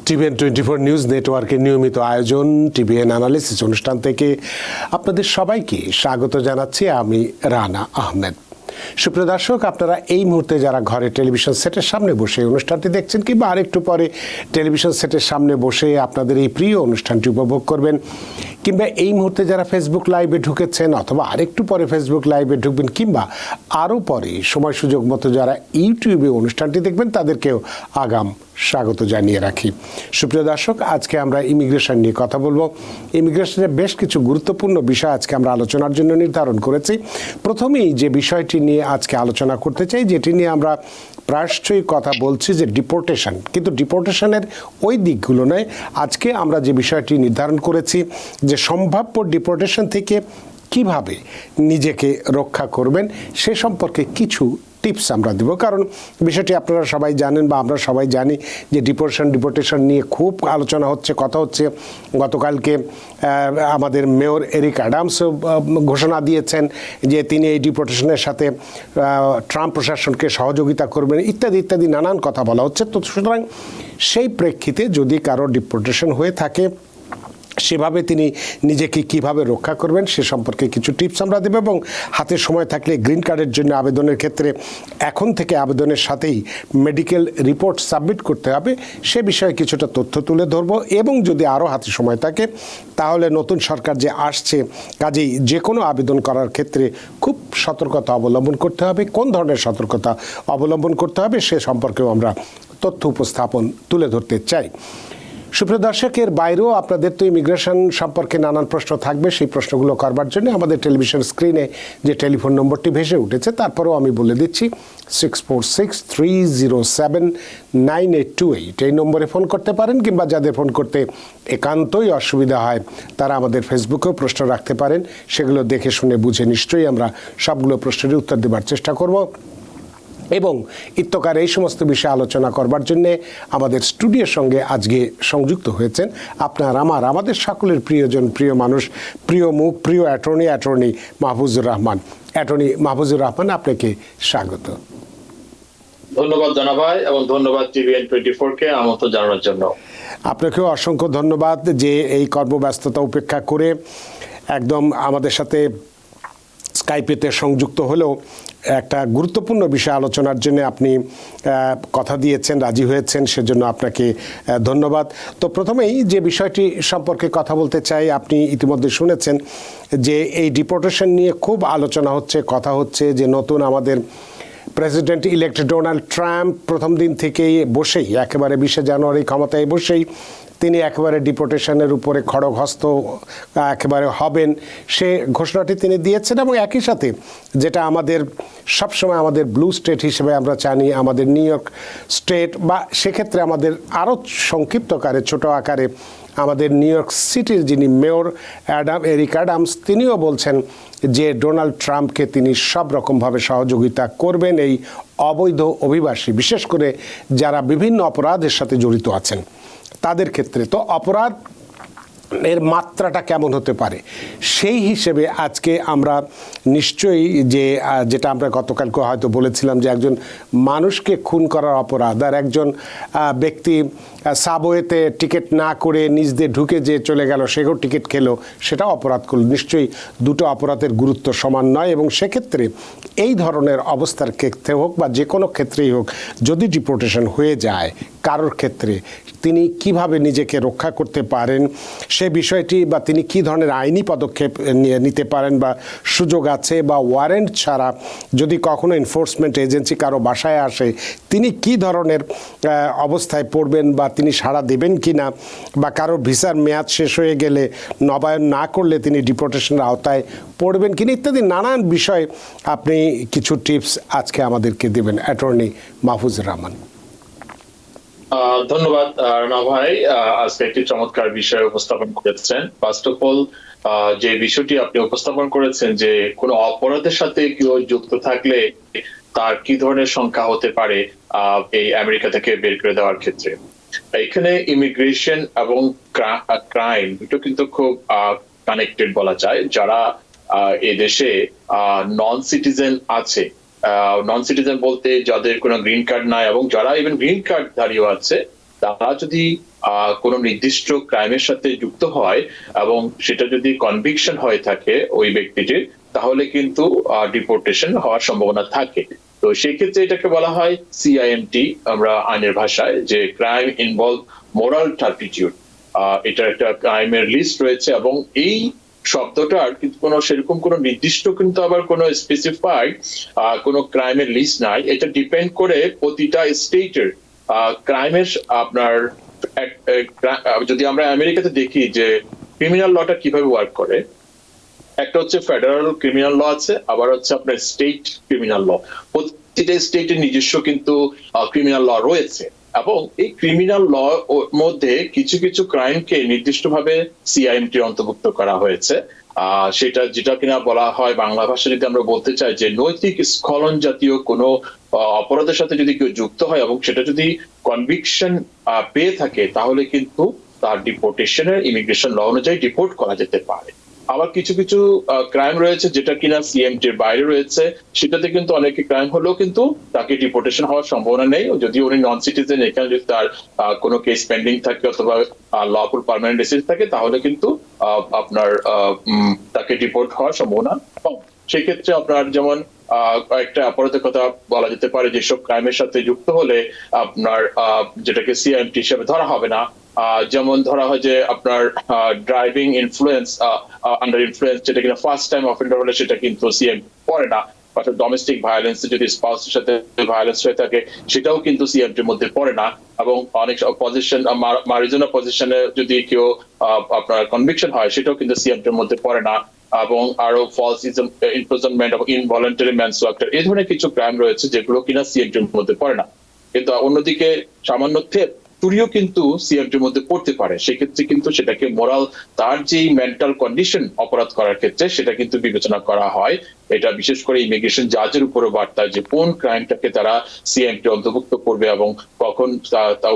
TVN 24 news নেটওয়ার্কের নিয়মিত আয়োজন টিভিএন অ্যানালিসিস অনুষ্ঠান থেকে আপনাদের সবাইকে স্বাগত জানাচ্ছি। আমি রানা আহমেদ। সুপ্রিয় দর্শক, আপনারা এই মুহূর্তে যারা ঘরে টেলিভিশন সেটের সামনে বসে অনুষ্ঠানটি দেখছেন কিংবা আরেকটু পরে টেলিভিশন সেটের সামনে বসে আপনাদের এই প্রিয় অনুষ্ঠানটি উপভোগ করবেন, কিংবা এই মুহূর্তে যারা ফেসবুক লাইভে ঢুকেছেন অথবা আরেকটু পরে ফেসবুক লাইভে ঢুকবেন, কিংবা আরও পরে সময় সুযোগ মতো যারা ইউটিউবে অনুষ্ঠানটি দেখবেন, তাদেরকেও আগাম স্বাগত জানিয়ে রাখি। সুপ্রিয় দর্শক, আজকে আমরা ইমিগ্রেশন নিয়ে কথা বলবো। ইমিগ্রেশনের বেশ কিছু গুরুত্বপূর্ণ বিষয় আজকে আমরা আলোচনার জন্য নির্ধারণ করেছি। প্রথমেই যে বিষয়টি নিয়ে আজকে আলোচনা করতে চাই, যেটি নিয়ে আমরা প্রায়শই কথা বলছি, যে ডিপোর্টেশন, কিন্তু ডিপোর্টেশনের ওই দিকগুলো নয়। আজকে আমরা যে বিষয়টি নির্ধারণ করেছি, যে সম্ভাব্য ডিপোর্টেশন থেকে কিভাবে নিজেকে রক্ষা করবেন সে সম্পর্কে কিছু টিপস আমরা দেব। কারণ বিষয়টি আপনারা সবাই জানেন বা আমরা সবাই জানি যে ডিপোর্টেশন নিয়ে খুব আলোচনা হচ্ছে, কথা হচ্ছে। গতকালকে আমাদের মেয়র এরিক অ্যাডামসও ঘোষণা দিয়েছেন যে তিনি এই ডিপোর্টেশনের সাথে ট্রাম্প প্রশাসনকে সহযোগিতা করবেন, ইত্যাদি ইত্যাদি নানান কথা বলা হচ্ছে। তো সুতরাং সেই প্রেক্ষিতে যদি কারো ডিপোর্টেশন হয়ে থাকে, সেভাবে তিনি নিজেকে কিভাবে রক্ষা করবেন সে সম্পর্কে কিছু টিপস আমরা দেব। এবং হাতে সময় থাকলে গ্রিন কার্ডের জন্য আবেদনের ক্ষেত্রে এখন থেকে আবেদনের সাথেই মেডিকেল রিপোর্ট সাবমিট করতে হবে, সে বিষয়ে কিছুটা তথ্য তুলে ধরব। এবং যদি আরও হাতে সময় থাকে, তাহলে নতুন সরকার যে আসছে, কাজেই যে কোনো আবেদন করার ক্ষেত্রে খুব সতর্কতা অবলম্বন করতে হবে। কোন ধরনের সতর্কতা অবলম্বন করতে হবে সে সম্পর্কেও আমরা তথ্য উপস্থাপন তুলে ধরতে চাই। সুপ্রিয় দর্শকের বাইরেও আপনাদের তো ইমিগ্রেশন সম্পর্কে নানান প্রশ্ন থাকবে। সেই প্রশ্নগুলো করবার জন্য আমাদের টেলিভিশন স্ক্রিনে যে টেলিফোন নম্বরটি ভেসে উঠেছে, তারপরেও আমি বলে দিচ্ছি 6463079828 এই নম্বরে ফোন করতে পারেন, কিংবা যাদের ফোন করতে একান্তই অসুবিধা হয় তারা আমাদের ফেসবুকেও প্রশ্ন রাখতে পারেন। সেগুলো দেখে শুনে বুঝে নিশ্চয়ই আমরা সবগুলো প্রশ্নেরই উত্তর দেবার চেষ্টা করব। এবং ইত্যকার এই সমস্ত বিষয়ে আলোচনা করবার জন্যে আমাদের স্টুডিওর সঙ্গে আজকে সংযুক্ত হয়েছেন আমাদের সকলের প্রিয়জন, প্রিয় মানুষ, প্রিয় মুখ, প্রিয় অ্যাটর্নি মাহফুজুর রহমান। অ্যাটর্নি মাহফুজুর রহমান, আপনাকে স্বাগত। ধন্যবাদ জানা ভাই, এবং ধন্যবাদ টিভিএন 24 কে আমন্ত্রণ জানানোর জন্য। আপনাকেও অসংখ্য ধন্যবাদ যে এই কর্মব্যস্ততা উপেক্ষা করে একদম আমাদের সাথে স্কাইপেতে সংযুক্ত হলেও একটা গুরুত্বপূর্ণ বিষয় আলোচনার জন্য আপনি কথা দিয়েছেন, রাজি হয়েছেন, সেজন্য আপনাকে ধন্যবাদ। তো প্রথমেই যে বিষয়টি সম্পর্কে কথা বলতে চাই, আপনি ইতিমধ্যে শুনেছেন যে এই ডিপোর্টেশন নিয়ে খুব আলোচনা হচ্ছে, কথা হচ্ছে যে নতুন আমাদের প্রেসিডেন্ট ইলেক্ট ডোনাল্ড ট্রাম্প প্রথম দিন থেকেই বসেই, একেবারে 20 জানুয়ারি ক্ষমতায় বসেই তিনি একেবারে ডিপোর্টেশনের উপরে খড়গহস্ত একেবারে হবেন, সে ঘোষণাটি তিনি দিয়েছেন। এবং একই সাথে যেটা আমাদের সবসময় আমাদের ব্লু স্টেট হিসেবে আমরা জানি, আমাদের নিউ ইয়র্ক স্টেট, বা সেক্ষেত্রে আমাদের আরও সংক্ষিপ্ত আকারে, ছোট আকারে আমাদের নিউ ইয়র্ক সিটির যিনি মেয়র এরিক অ্যাডামস, তিনিও বলছেন যে ডোনাল্ড ট্রাম্পকে তিনি সব রকমভাবে সহযোগিতা করবেন এই অবৈধ অভিবাসী, বিশেষ করে যারা বিভিন্ন অপরাধের সাথে জড়িত আছেন তাদের ক্ষেত্রে। তো অপরাধ এর মাত্রাটা কেমন হতে পারে সেই হিসেবে আজকে আমরা নিশ্চয়ই যেটা আমরা গতকালকে হয়তো বলেছিলাম, যে একজন মানুষকে খুন করার অপরাধ আর একজন ব্যক্তি সাবওয়েতে টিকিট না করে নিজ দিয়ে ঢুকে যে চলে গেল, সেও টিকিট খেলো, সেটাও অপরাধ করলো। নিশ্চয়ই দুটো অপরাধের গুরুত্ব সমান নয়। এবং সেক্ষেত্রে এই ধরনের অবস্থার ক্ষেত্রে হোক বা যে কোনো ক্ষেত্রেই হোক, যদি ডিপোর্টেশন হয়ে যায় কারোর ক্ষেত্রে, তিনি কিভাবে নিজেকে রক্ষা করতে পারেন সে বিষয়টি, বা তিনি কি ধরনের আইনি পদক্ষেপ নিতে পারেন বা সুযোগ আছে, বা ওয়ারেন্ট ছাড়া যদি কখনো এনফোর্সমেন্ট এজেন্সি কারো বাসায় আসে তিনি কি ধরনের অবস্থায় পড়বেন, বা তিনি সাড়া দেবেন কি না, বা কারোর ভিসার মেয়াদ শেষ হয়ে গেলে নবায়ন না করলে তিনি ডিপোর্টেশনের আওতায় পড়বেন কিনা, ইত্যাদি নানান বিষয় আপনি কিছু টিপস আজকে আমাদেরকে দেবেন, অ্যাটর্নি মাহফুজুর রহমান। ধন্যবাদ রানা ভাই, আজকে একটি চমৎকার বিষয় উপস্থাপন করেছেন। ফার্স্ট অফ অল, যে বিষয়টি আপনি উপস্থাপন করেছেন যে কোনো অপরাধের সাথে কেউ যুক্ত থাকলে তার কি ধরনের সংখ্যা হতে পারে এই আমেরিকা থেকে বের করে দেওয়ার ক্ষেত্রে, এখানে ইমিগ্রেশন এবং ক্রাইম দুটো কিন্তু খুব কানেক্টেড বলা যায়। যারা এদেশে নন সিটিজেন আছে, নন সিটিজেন বলতে যাদের কোনো গ্রিন কার্ড নাই, এবং যারা ইভেন গ্রিন কার্ড ধারীও আছে, তারা যদি কোনো নির্দিষ্ট ক্রাইমের সাথে যুক্ত হয় এবং সেটা যদি কনভিকশন হয়ে থাকে ওই ব্যক্তিটির, তাহলে কিন্তু ডিপোর্টেশন হওয়ার সম্ভাবনা থাকে। তো সেই ক্ষেত্রে এটাকে বলা হয় সিআইএমটি আমরা আইনের ভাষায়, যে ক্রাইম ইনভলভ মোরাল টার্পিটিউড। এটা একটা ক্রাইমের লিস্ট রয়েছে এবং এই শব্দটার কিন্তু কোনো সেরকম কোনো নির্দিষ্ট কিন্তু আবার কোনো স্পেসিফাইড কোনো ক্রাইমের লিস্ট নাই। এটা ডিপেন্ড করে প্রতিটা স্টেটের ক্রাইমের আপনার যদি আমরা আমেরিকাতে দেখি যে ক্রিমিনাল লটা কিভাবে ওয়ার্ক করে, একটা হচ্ছে ফেডারেল ক্রিমিনাল ল আছে, আবার হচ্ছে আপনার স্টেট ক্রিমিনাল ল। প্রতিটা স্টেটের নিজস্ব কিন্তু ক্রিমিনাল ল রয়েছে এবং এই ক্রিমিনাল ল মধ্যে কিছু কিছু ক্রাইমকে নির্দিষ্টভাবে সিআইএমটি অন্তর্ভুক্ত করা হয়েছে। সেটা যেটা কিনা বলা হয় বাংলা ভাষা যদি আমরা বলতে চাই যে নৈতিক স্খলন জাতীয় কোনো অপরাধের সাথে যদি কেউ যুক্ত হয় এবং সেটা যদি কনভিকশন পেয়ে থাকে, তাহলে কিন্তু তার ডিপোর্টেশনের ইমিগ্রেশন ল অনুযায়ী ডিপোর্ট করা যেতে পারে। আবার কিছু কিছু ক্রাইম রয়েছে যেটা কিনা সিএমটির বাইরে রয়েছে, সেটাতে কিন্তু অনেকে ক্রাইম হলেও কিন্তু তাকে ডিপোর্টেশন হওয়ার সম্ভাবনা নেই। যদি উনি নন সিটিজেন, এখানে যদি তার কোনো কেস পেন্ডিং থাকে অথবা লফুল পার্মানেন্ট রেসিডেন্ট থাকে, তাহলে কিন্তু আপনার তাকে ডিপোর্ট হওয়ার সম্ভাবনা কম। সেক্ষেত্রে আপনার যেমন একটা অপরাধের কথা বলা যেতে পারে, যেসব ক্রাইমের সাথে যুক্ত হলে আপনার যেটাকে সিএমটি হিসেবে ধরা হবে না। যেমন ধরা হয় যে আপনার ড্রাইভিং ইনফ্লুয়েন্স, আন্ডার ইনফ্লুয়েন্স, যেটা কিনা ফার্স্ট টাইম অফেন্ডার হলে সেটা কিন্তু সিএম পড়ে না। অর্থাৎ ডোমেস্টিক ভায়োলেন্স, যদি স্পাউসের সাথে ভায়োলেন্স হয়ে থাকে, সেটাও কিন্তু সিএমটির মধ্যে পড়ে না। এবং অনেক পজিশন, মারিজনা পজিশনে যদি কেউ আপনার কনভিকশন হয়, সেটাও কিন্তু সিএমটির মধ্যে পড়ে না। এবং আরো ফলস ইমপ্রিজনমেন্ট এবং ইনভলান্টারি ম্যানস্লাক্টার, এই ধরনের কিছু ক্রাইম রয়েছে যেগুলো কিনা সিএমটির মধ্যে পড়ে না। কিন্তু অন্যদিকে সামান্য থেপ, চুরিও কিন্তু সিএমটির মধ্যে পড়তে পারে। সেক্ষেত্রে কিন্তু সেটাকে মোরাল, তার যে মেন্টাল কন্ডিশন অপরাধ করার ক্ষেত্রে, সেটা কিন্তু বিবেচনা করা হয়। এটা বিশেষ করে ইমিগ্রেশন জাজের উপরে বার্তা যে কোন ক্রাইমটাকে তারা সিএমটি অন্তর্ভুক্ত করবে এবং কখন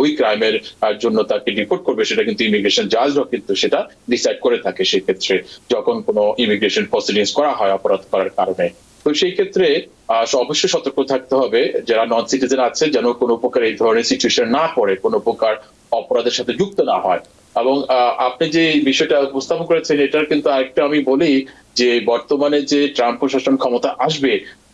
ওই ক্রাইমের জন্য তাকে ডিপোর্ট করবে, সেটা কিন্তু ইমিগ্রেশন জাজরা কিন্তু সেটা ডিসাইড করে থাকে সেক্ষেত্রে, যখন কোনো ইমিগ্রেশন প্রসিডিংস করা হয় অপরাধ করার কারণে। তো সেই ক্ষেত্রে অবশ্যই সতর্ক থাকতে হবে যারা নন সিটিজেন আছে, যেন কোনো প্রকার এই ধরনের সিচুয়েশন না পড়ে, কোনো প্রকার অপরাধের সাথে যুক্ত না হয়। এবং আপনি যে বিষয়টা উপস্থাপন করেছেন, এটার কিন্তু আরেকটা আমি বলি যে বর্তমানে যে ট্রাম্প প্রশাসন ক্ষমতা আসবে,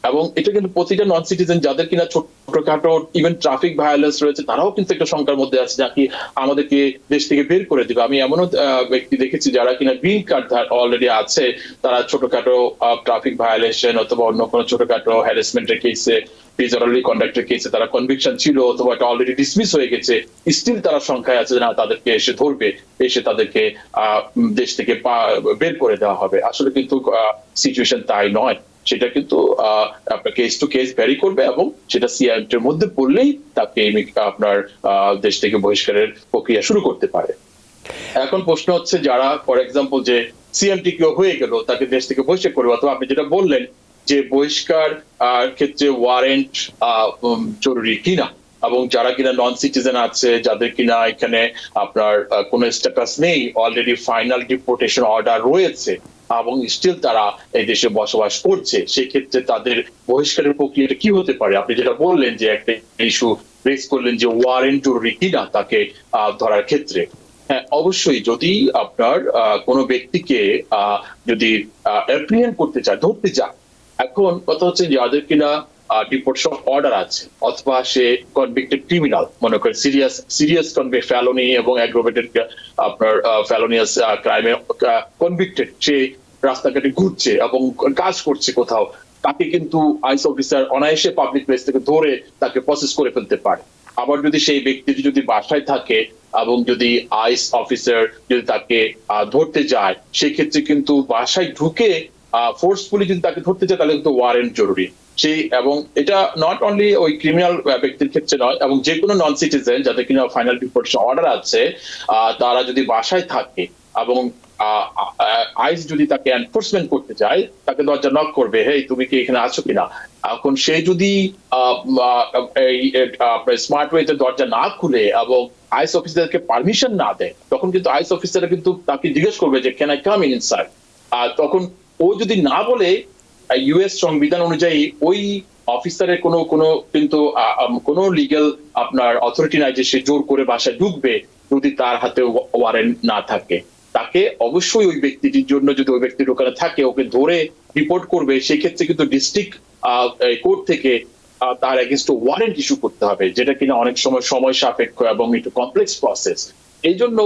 এবং এটা কিন্তু প্রতিটা নন সিটিজেন যাদের কিনা ছোটখাটো ইভেন ট্রাফিক ভায়োলেন্স রয়েছে, তারাও কিন্তু একটা শঙ্কার মধ্যে আছে নাকি আমাদেরকে দেশ থেকে বের করে দিবে। আমি এমনও ব্যক্তি দেখেছি যারা কিনা গ্রিন কার্ড অলরেডি আছে, তারা ছোটখাটো ট্রাফিক ভায়োলেশন অথবা অন্য কোনো ছোটখাটো হ্যারাসমেন্টের কেসে, ডিসঅর্ডারলি কন্ডাক্টের কেসে তারা কনভিকশন ছিল অথবা এটা অলরেডি ডিসমিস হয়ে গেছে, স্টিল তারা সংখ্যায় আছে না তাদেরকে এসে ধরবে, এসে তাদেরকে দেশ থেকে বের করে দেওয়া হবে। আসলে কিন্তু সিচুয়েশন তাই নয়। সেটা কিন্তু আপনার কেস টু কেস ভ্যারি করবে এবং সেটা সিআইএমটির মধ্যে পড়লেই তাকে আপনার দেশ থেকে বহিষ্কারের প্রক্রিয়া শুরু করতে পারে। এখন প্রশ্ন হচ্ছে, যারা ফর এক্সাম্পল যে সিএমটি কেউ হয়ে গেল, তাকে দেশ থেকে বহিষ্কার করবে, অথবা আপনি যেটা বললেন যে বহিষ্কার ক্ষেত্রে ওয়ারেন্ট জরুরি কিনা, এবং যারা কিনা নন সিটিজেন আছে, যাদের কিনা এখানে আপনার কোনো স্ট্যাটাস নেই, অলরেডি ফাইনাল ডিপোর্টেশন অর্ডার রয়েছে এবং স্টিল তারা এই দেশে বসবাস করছে, সেই ক্ষেত্রে তাদের বহিষ্কারের প্রক্রিয়াটা কি হতে পারে? আপনি যেটা বললেন যে একটা ইস্যু রেজ করলেন যে ওয়ারেন্ট জরুরি কিনা তাকে ধরার ক্ষেত্রে। হ্যাঁ, অবশ্যই যদি আপনার কোনো ব্যক্তিকে যদি অ্যাপ্রিহেন্ড করতে চায়, ধরতে চায়, এখন কথা হচ্ছে যাদের কিনা ডিপোর্টেশন অর্ডার আছে অথবা সে কনভিক্টেড ক্রিমিনাল, মনে করেন সিরিয়াস ফ্যালোনি এবং অ্যাগ্রাভেটেড আপনার ফ্যালোনিয়াস ক্রাইমে কনভিক্টেড, সে রাস্তাঘাটে ঘুরছে এবং কাজ করছে কোথাও, তাকে কিন্তু আইস অফিসার অনায়াসে পাবলিক প্লেস থেকে ধরে তাকে প্রসেস করে ফেলতে পারে। আবার যদি সেই ব্যক্তিটি যদি বাসায় থাকে এবং যদি আইস অফিসার যদি তাকে ধরতে যায়, সেক্ষেত্রে কিন্তু বাসায় ঢুকে ফোর্সফুলি যদি তাকে ধরতে চায়, তাহলে কিন্তু ওয়ারেন্ট জরুরি। সেই এবং এটা নট অনলি ওই ক্রিমিনাল ব্যক্তির ক্ষেত্রে নয়, এবং যে কোনো নন সিটিজেন যাদের কিনা ফাইনাল ডিপোর্টেশন অর্ডার আছে, তারা যদি বাসায় থাকে এবং আইস যদি তাকে এনফোর্সমেন্ট করতে চায়, তাকে দরজা নক করবে, হেই তুমি কি এখানে আছো কিনা। এখন সে যদি স্মার্ট ওয়েতে দরজা না খুলে এবং আইস অফিসারকে পারমিশন না দেয়, তখন কিন্তু আইস অফিসার কিন্তু তাকে জিজ্ঞেস করবে যে ক্যান আই কাম ইনসাইড। তখন ও যদি না বলে, ইউএস সংবিধান অনুযায়ী ওই অফিসারের কোনো কিন্তু কোনো লিগ্যাল আপনার অথরিটি নাই যে সে জোর করে বাসায় ঢুকবে যদি তার হাতে ওয়ারেন্ট না থাকে। তাকে অবশ্যই ওই ব্যক্তিটির জন্য, যদি ওই ব্যক্তির ওখানে থাকে, ওকে ধরে রিপোর্ট করবে, সেই ক্ষেত্রে কিন্তু ডিস্ট্রিক্ট কোর্ট থেকে তার এগেইনস্ট ওয়ারেন্ট ইস্যু করতে হবে, যেটা কিনা অনেক সময় সাপেক্ষ এবং একটু কমপ্লেক্স প্রসেস। এই জন্য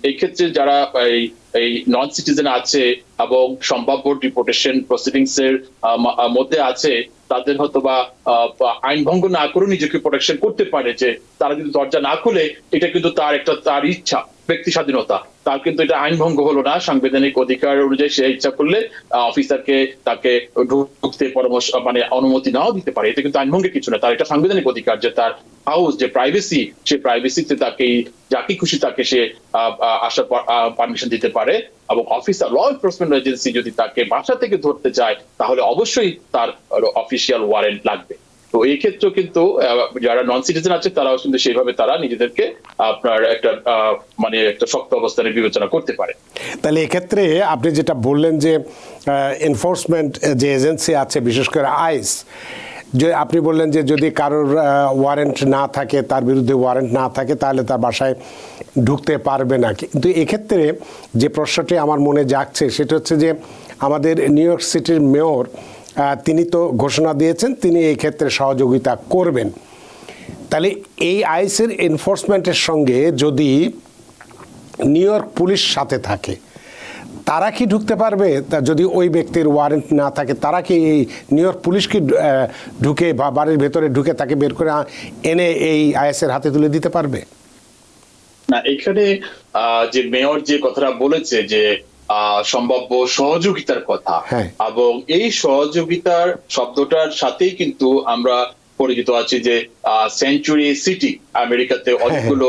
এই ক্ষেত্রে যারা এই নন সিটিজেন আছে এবং সম্ভাব্য ডিপোর্টেশন প্রসিডিংস এর মধ্যে আছে, তাদের হয়তো বা আইন ভঙ্গ না করে নিজেকে প্রোটেকশন করতে পারে, যে তারা যদি দরজা না খুলে, এটা কিন্তু তার ইচ্ছা, ব্যক্তি স্বাধীনতা, তার কিন্তু এটা আইন ভঙ্গ হলো না। সাংবিধানিক অধিকার অনুযায়ী সে ইচ্ছা করলে অফিসারকে তাকে ঢুকতে পরামর্শ অনুমতি নাও দিতে পারে, এটা কিন্তু আইন ভঙ্গের কিছু না। তার একটা সাংবিধানিক অধিকার যে তার হাউস, যে প্রাইভেসি, সে প্রাইভেসিতে তাকে যাকে খুশি তাকে সে আসার পারমিশন দিতে পারে। এবং অফিসার, ল এনফোর্সমেন্ট এজেন্সি যদি তাকে বাসা থেকে ধরতে চায়, তাহলে অবশ্যই তার অফিসিয়াল ওয়ারেন্ট লাগবে। তো এই ক্ষেত্রে কিন্তু যারা নন সিটিজেন আছে তারাও কিন্তু সেইভাবে তারা নিজেদেরকে আপনার একটা শক্ত অবস্থানে বিবেচনা করতে পারে। তাহলে এক্ষেত্রে আপনি যেটা বললেন যে এনফোর্সমেন্ট যে এজেন্সি আছে, বিশেষ করে আইস, যে আপনি বললেন যে যদি কারোর ওয়ারেন্ট না থাকে, তার বিরুদ্ধে ওয়ারেন্ট না থাকে, তাহলে তার বাসায় ঢুকতে পারবে না। কিন্তু এক্ষেত্রে যে প্রশ্নটি আমার মনে জাগছে সেটা হচ্ছে যে আমাদের নিউ ইয়র্ক সিটির মেয়র তিনি তো ঘোষণা দিয়েছেন তিনি এই ক্ষেত্রে সহযোগিতা করবেন। তাহলে এই আইসের এনফোর্সমেন্টের সঙ্গে যদি নিউ ইয়র্ক পুলিশ সাথে থাকে, তারা কি ঢুকতে পারবে? যদি ওই ব্যক্তির ওয়ারেন্ট না থাকে, তারা কি এই নিউ ইয়র্ক পুলিশ কি ঢুকে বা বাড়ির ভেতরে ঢুকে তাকে বের করে এনে এই আইএসের হাতে তুলে দিতে পারবে? না, এখানে যে মেয়র যে কথাটা বলেছে যে সম্ভাব্য সহযোগিতার কথা, এবং এই সহযোগিতার শব্দটার সাথেই কিন্তু আমরা পরিচিত আছি যে সেঞ্চুরি সিটি, আমেরিকাতে অনেকগুলো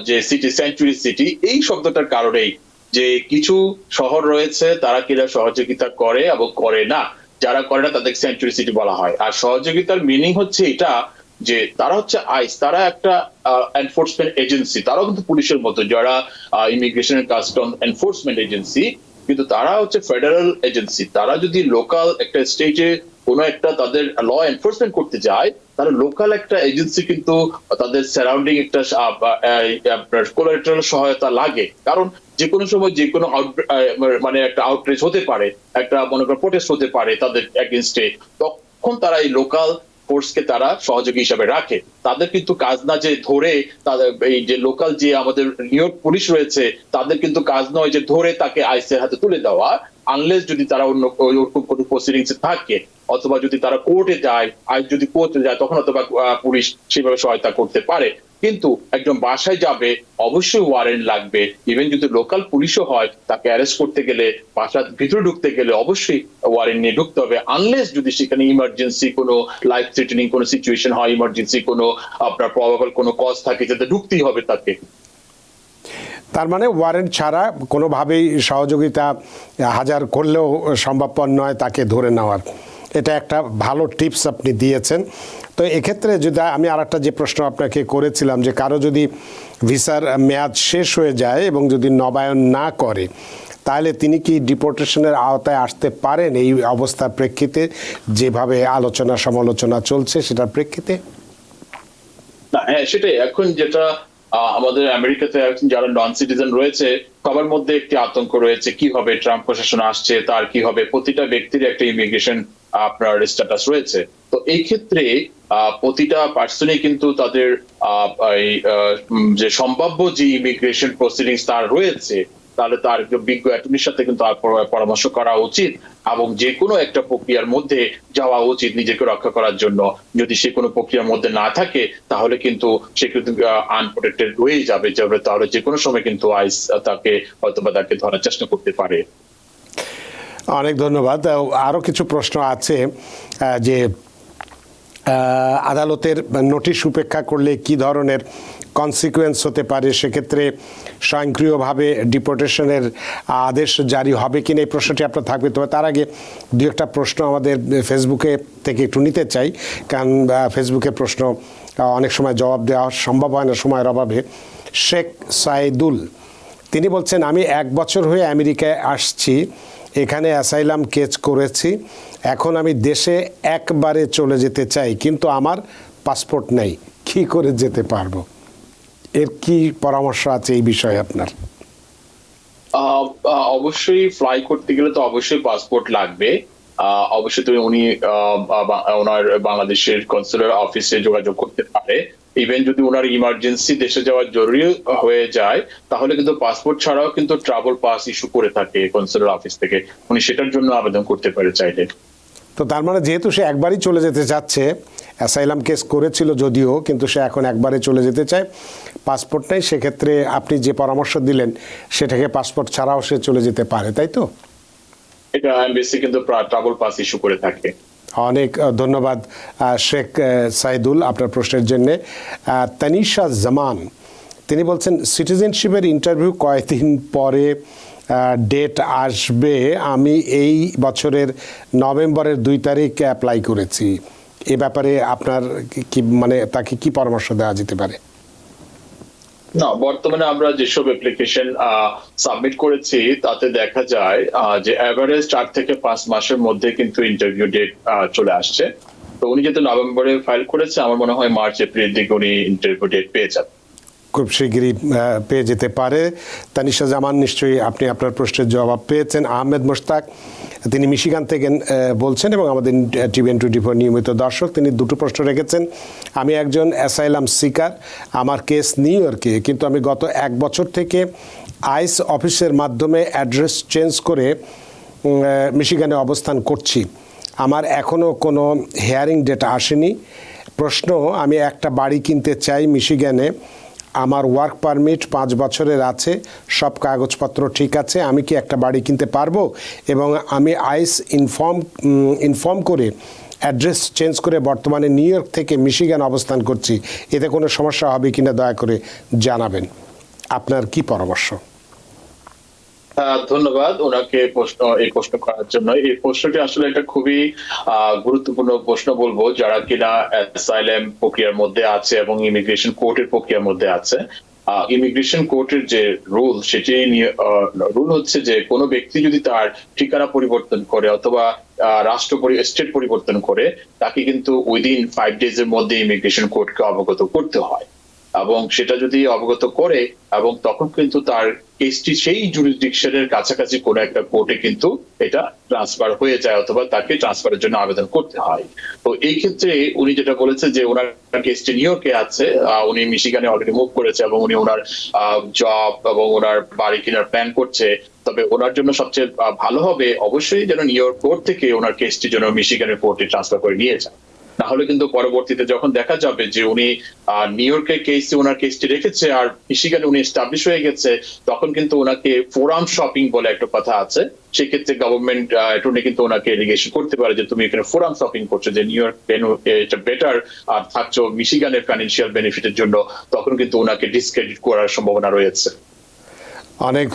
যে সিটি, সেঞ্চুরি সিটি, এই শব্দটার কারণেই যে কিছু শহর রয়েছে তারা কিনা সহযোগিতা করে এবং করে না, যারা করে না তাদের সেঞ্চুরি সিটি বলা হয়। আর সহযোগিতার মিনিং হচ্ছে এটা যে তারা হচ্ছে আইস, তারা একটা এনফোর্সমেন্ট এজেন্সি, তারাও কিন্তু পুলিশের মতো, যারা immigration and custom enforcement agency, কিন্তু তারা হচ্ছে ফেডারেল এজেন্সি। তারা যদি লোকাল একটা স্টেটে কোনো একটা তাদের ল এনফোর্সমেন্ট করতে যায়, তাহলে লোকাল একটা এজেন্সি কিন্তু তাদের সারাউন্ডিং একটা কোলাটেরাল সহায়তা লাগে। কারণ যে কোনো সময় যে কোনো একটা আউটরিচ হতে পারে, একটা মনে করেন প্রোটেস্ট হতে পারে তাদের এগেইনস্টে, তখন তারা এই লোকাল ফোর্সকে তারা সহযোগী হিসাবে রাখে। তাদের কিন্তু কাজ না যে ধরে তাদের এই যে লোকাল যে আমাদের নিউ ইয়র্ক পুলিশ রয়েছে, তাদের কিন্তু কাজ নয় যে ধরে তাকে আইসের হাতে তুলে দেওয়া, আনলেস যদি তারা অন্য ওরকম কোনো প্রসিডিংসে থাকে, অথবা যদি তারা কোর্টে যায়, আইস যদি কোর্টে যায়, তখন অথবা পুলিশ সেভাবে সহায়তা করতে পারে। কিন্তু একজন বাসায় যাবে, অবশ্যই ওয়ারেন্ট লাগবে। ইভেন যদি লোকাল পুলিশও হয়, তাকে অ্যারেস্ট করতে গেলে, বাসার ভিতরে ঢুকতে গেলে অবশ্যই ওয়ারেন্ট নিয়ে ঢুকতে হবে, আনলেস যদি সেখানে ইমার্জেন্সি কোনো লাইফ থ্রেটেনিং কোনো সিচুয়েশন হয়, ইমার্জেন্সি কোনো আপনার প্রবাবল কোনো কজ থাকে, যাতে ঢুকতেই হবে তাকে। তার মানে ওয়ারেন্ট ছাড়া কোনোভাবেই সহযোগিতা হাজার করলেও সম্ভবপর নয় তাকে ধরে নেওয়ার। এটা একটা ভালো টিপস আপনি দিয়েছেন। তো এক্ষেত্রে যদি আমি আরেকটা যে প্রশ্ন আপনাকে করেছিলাম, যে কারো যদি ভিসার মেয়াদ শেষ হয়ে যায় এবং যদি নবায়ন না করে, তাহলে তিনি কি ডিপোর্টেশনের আওতায় আসতে পারেন এই অবস্থার প্রেক্ষিতে, যেভাবে আলোচনা সমালোচনা চলছে সেটার প্রেক্ষিতে? না, হ্যাঁ, সেটাই। এখন যেটা আমাদের আমেরিকাতে যারা নন সিটিজেন রয়েছে, সবার মধ্যে একটি আতঙ্ক রয়েছে, কি হবে, ট্রাম্প প্রশাসন আসছে, তার কি হবে। প্রতিটা ব্যক্তির একটা ইমিগ্রেশন আপনার স্ট্যাটাস রয়েছে। তো এই ক্ষেত্রে প্রতিটা পার্সনই কিন্তু তাদের যে সম্ভাব্য যে ইমিগ্রেশন প্রসিডিংস তার রয়েছে, তাহলে তার বিজ্ঞ অ্যাটর্নির সাথে কিন্তু পরামর্শ করা উচিত, এবং যে কোনো একটা প্রক্রিয়ার মধ্যে যাওয়া উচিত নিজেকে রক্ষা করার জন্য। যদি সে কোনো প্রক্রিয়ার মধ্যে না থাকে, তাহলে কিন্তু সে কিন্তু আনপ্রোটেক্টেড হয়ে যাবে, তাহলে যে কোনো সময় কিন্তু আইস তাকে হয়তোবা তাকে ধরার চেষ্টা করতে পারে। অনেক ধন্যবাদ। আরও কিছু প্রশ্ন আছে, যে আদালতের নোটিশ উপেক্ষা করলে কি ধরনের কনসিকুয়েন্স হতে পারে, সেক্ষেত্রে স্বয়ংক্রিয়ভাবে ডিপোর্টেশনের আদেশ জারি হবে কিনা, এই প্রশ্নটি আপনার থাকবে। তবে তার আগে দু একটা প্রশ্ন আমাদের ফেসবুকে থেকে একটু নিতে চাই, কারণ ফেসবুকে প্রশ্ন অনেক সময় জবাব দেওয়া সম্ভব হয় না সময়ের অভাবে। শেখ সাইদুল তিনি বলছেন, আমি 1 বছর হয়ে আমেরিকায় আসছি এখানে অ্যাসাইলাম কেস করেছি, এখন আমি দেশে একবারে চলে যেতে চাই, কিন্তু আমার পাসপোর্ট নেই, কী করে যেতে পারবো? এর কি পরামর্শ আছে এই বিষয়ে আপনার? অবশ্যই ফ্লাই করতে গেলে তো অবশ্যই পাসপোর্ট লাগবে। অবশ্যই তুমি উনি ওনার বাংলাদেশের কনসুলার অফিসে যোগাযোগ করতে পারে। ইভেন যদি ওনার ইমার্জেন্সি দেশে যাওয়ার জরুরি হয়ে যায়, তাহলে কিন্তু পাসপোর্ট ছাড়াও কিন্তু ট্রাভেল পাস ইস্যু করে থাকে কনসুলার অফিস থেকে। উনি সেটার জন্য আবেদন করতে পারে চাইলে। তো তার মানে যেহেতু সে একবারই চলে যেতে চাচ্ছে, অ্যাসাইলাম কেস করেছিল যদিও, কিন্তু সে এখন একবারে চলে যেতে চায়, পাসপোর্ট নেই, সেক্ষেত্রে আপনি যে পরামর্শ দিলেন সেটাকে পাসপোর্ট ছাড়াও সে চলে যেতে পারে, তাই তো? এটা এমবেসি কিন্তু ট্রাভেল পাস ইস্যু করে থাকে। অনেক ধন্যবাদ শেখ সাইদুল আপনার প্রশ্নের জন্যে। তানিশা জামান তিনি বলছেন, সিটিজেনশিপের ইন্টারভিউ কয়েকদিন পরে ডেট আসবে, আমি এই বছরের নভেম্বরের 2 তারিখ অ্যাপ্লাই করেছি, এ ব্যাপারে আপনার কি মানে তাকে কি পরামর্শ দেওয়া যেতে পারে? না, বর্তমানে আমরা যেসব অ্যাপ্লিকেশন সাবমিট করেছি তাতে দেখা যায় যে এভারেজ 4 থেকে 5 মাসের মধ্যে কিন্তু ইন্টারভিউ ডেট চলে আসছে। তো উনি যেহেতু নভেম্বরে ফাইল করেছে, আমার মনে হয় মার্চ এপ্রিলের দিকে উনি ইন্টারভিউ ডেট পেয়ে যাবেন। খুব শিগগিরই পেয়ে যেতে পারে। তানিশা জামান, নিশ্চয়ই আপনি আপনার প্রশ্নের জবাব পেয়েছেন। আহমেদ মোশতাক তিনি মিশিগান থেকে বলছেন এবং আমাদের TVN 24 নিয়মিত দর্শক। তিনি দুটো প্রশ্ন রেখেছেন। আমি একজন অ্যাসাইলাম সিকার, আমার কেস নিউ ইয়র্কে, কিন্তু আমি গত 1 বছর থেকে আইস অফিসের মাধ্যমে অ্যাড্রেস চেঞ্জ করে মিশিগানে অবস্থান করছি। আমার এখনও কোনো হিয়ারিং ডেট আসেনি। প্রশ্ন, আমি একটা বাড়ি কিনতে চাই মিশিগানে, আমার ওয়ার্ক পারমিট 5 বছরের আছে, সব কাগজপত্র ঠিক আছে, আমি কি একটা বাড়ি কিনতে পারবো? এবং আমি আইস ইনফর্ম করে অ্যাড্রেস চেঞ্জ করে বর্তমানে নিউ ইয়র্ক থেকে মিশিগান অবস্থান করছি, এতে কোনো সমস্যা হবে কিনা দয়া করে জানাবেন। আপনার কি পরামর্শ? ধন্যবাদ ওনাকে এই প্রশ্ন করার জন্য। এই প্রশ্নটি আসলে একটা খুবই গুরুত্বপূর্ণ প্রশ্ন বলবো, যারা কিনা অ্যাসাইলাম প্রক্রিয়ার মধ্যে আছে এবং ইমিগ্রেশন কোর্টের প্রক্রিয়ার মধ্যে আছে। ইমিগ্রেশন কোর্টের যে রুল, সেটি রুল হচ্ছে যে কোনো ব্যক্তি যদি তার ঠিকানা পরিবর্তন করে অথবা স্টেট পরিবর্তন করে, তাকে কিন্তু উইদিন 5 ডেজ এর মধ্যে ইমিগ্রেশন কোর্টকে অবগত করতে হয়। এবং সেটা যদি অবগত করে এবং তখন কিন্তু তার কেসটি সেই জুরিসডিকশনের কাছাকাছি কোনো একটা কোর্টে কিন্তু এটা ট্রান্সফার হয়ে যায় অথবা তাকে ট্রান্সফারের জন্য আবেদন করতে হয়। তো এই ক্ষেত্রে উনি যেটা বলেছে যে ওনার কেসটি নিউ ইয়র্কে আছে, উনি মিশিগানে অলরেডি মুভ করেছে এবং উনি ওনার জব এবং ওনার বাড়ি কেনার প্ল্যান করছে। তবে ওনার জন্য সবচেয়ে ভালো হবে অবশ্যই যেন নিউ ইয়র্ক কোর্ট থেকে ওনার কেসটি যেন মিশিগানের কোর্টে ট্রান্সফার করে নিয়ে যায়। তাহলে কিন্তু পরবর্তীতে যখন দেখা যাবে যে উনি নিউ ইয়র্কের কেসে ওনার কেসটি রেখেছে আর মিশিগানে উনি এস্টাবলিশ হয়ে গেছে, তখন কিন্তু ওনাকে ফোরাম শপিং বলে একটা কথা আছে, সেক্ষেত্রে গভর্নমেন্ট অ্যাটর্নি কিন্তু ওনাকে এলিগেশন করতে পারে যে তুমি এখানে ফোরাম শপিং করছো, যে নিউ ইয়র্ক এটা বেটার আর থাকছো মিশিগানের ফাইন্যান্সিয়াল বেনিফিটের জন্য, তখন কিন্তু ওনাকে ডিসক্রেডিট করার সম্ভাবনা রয়েছে। অনেক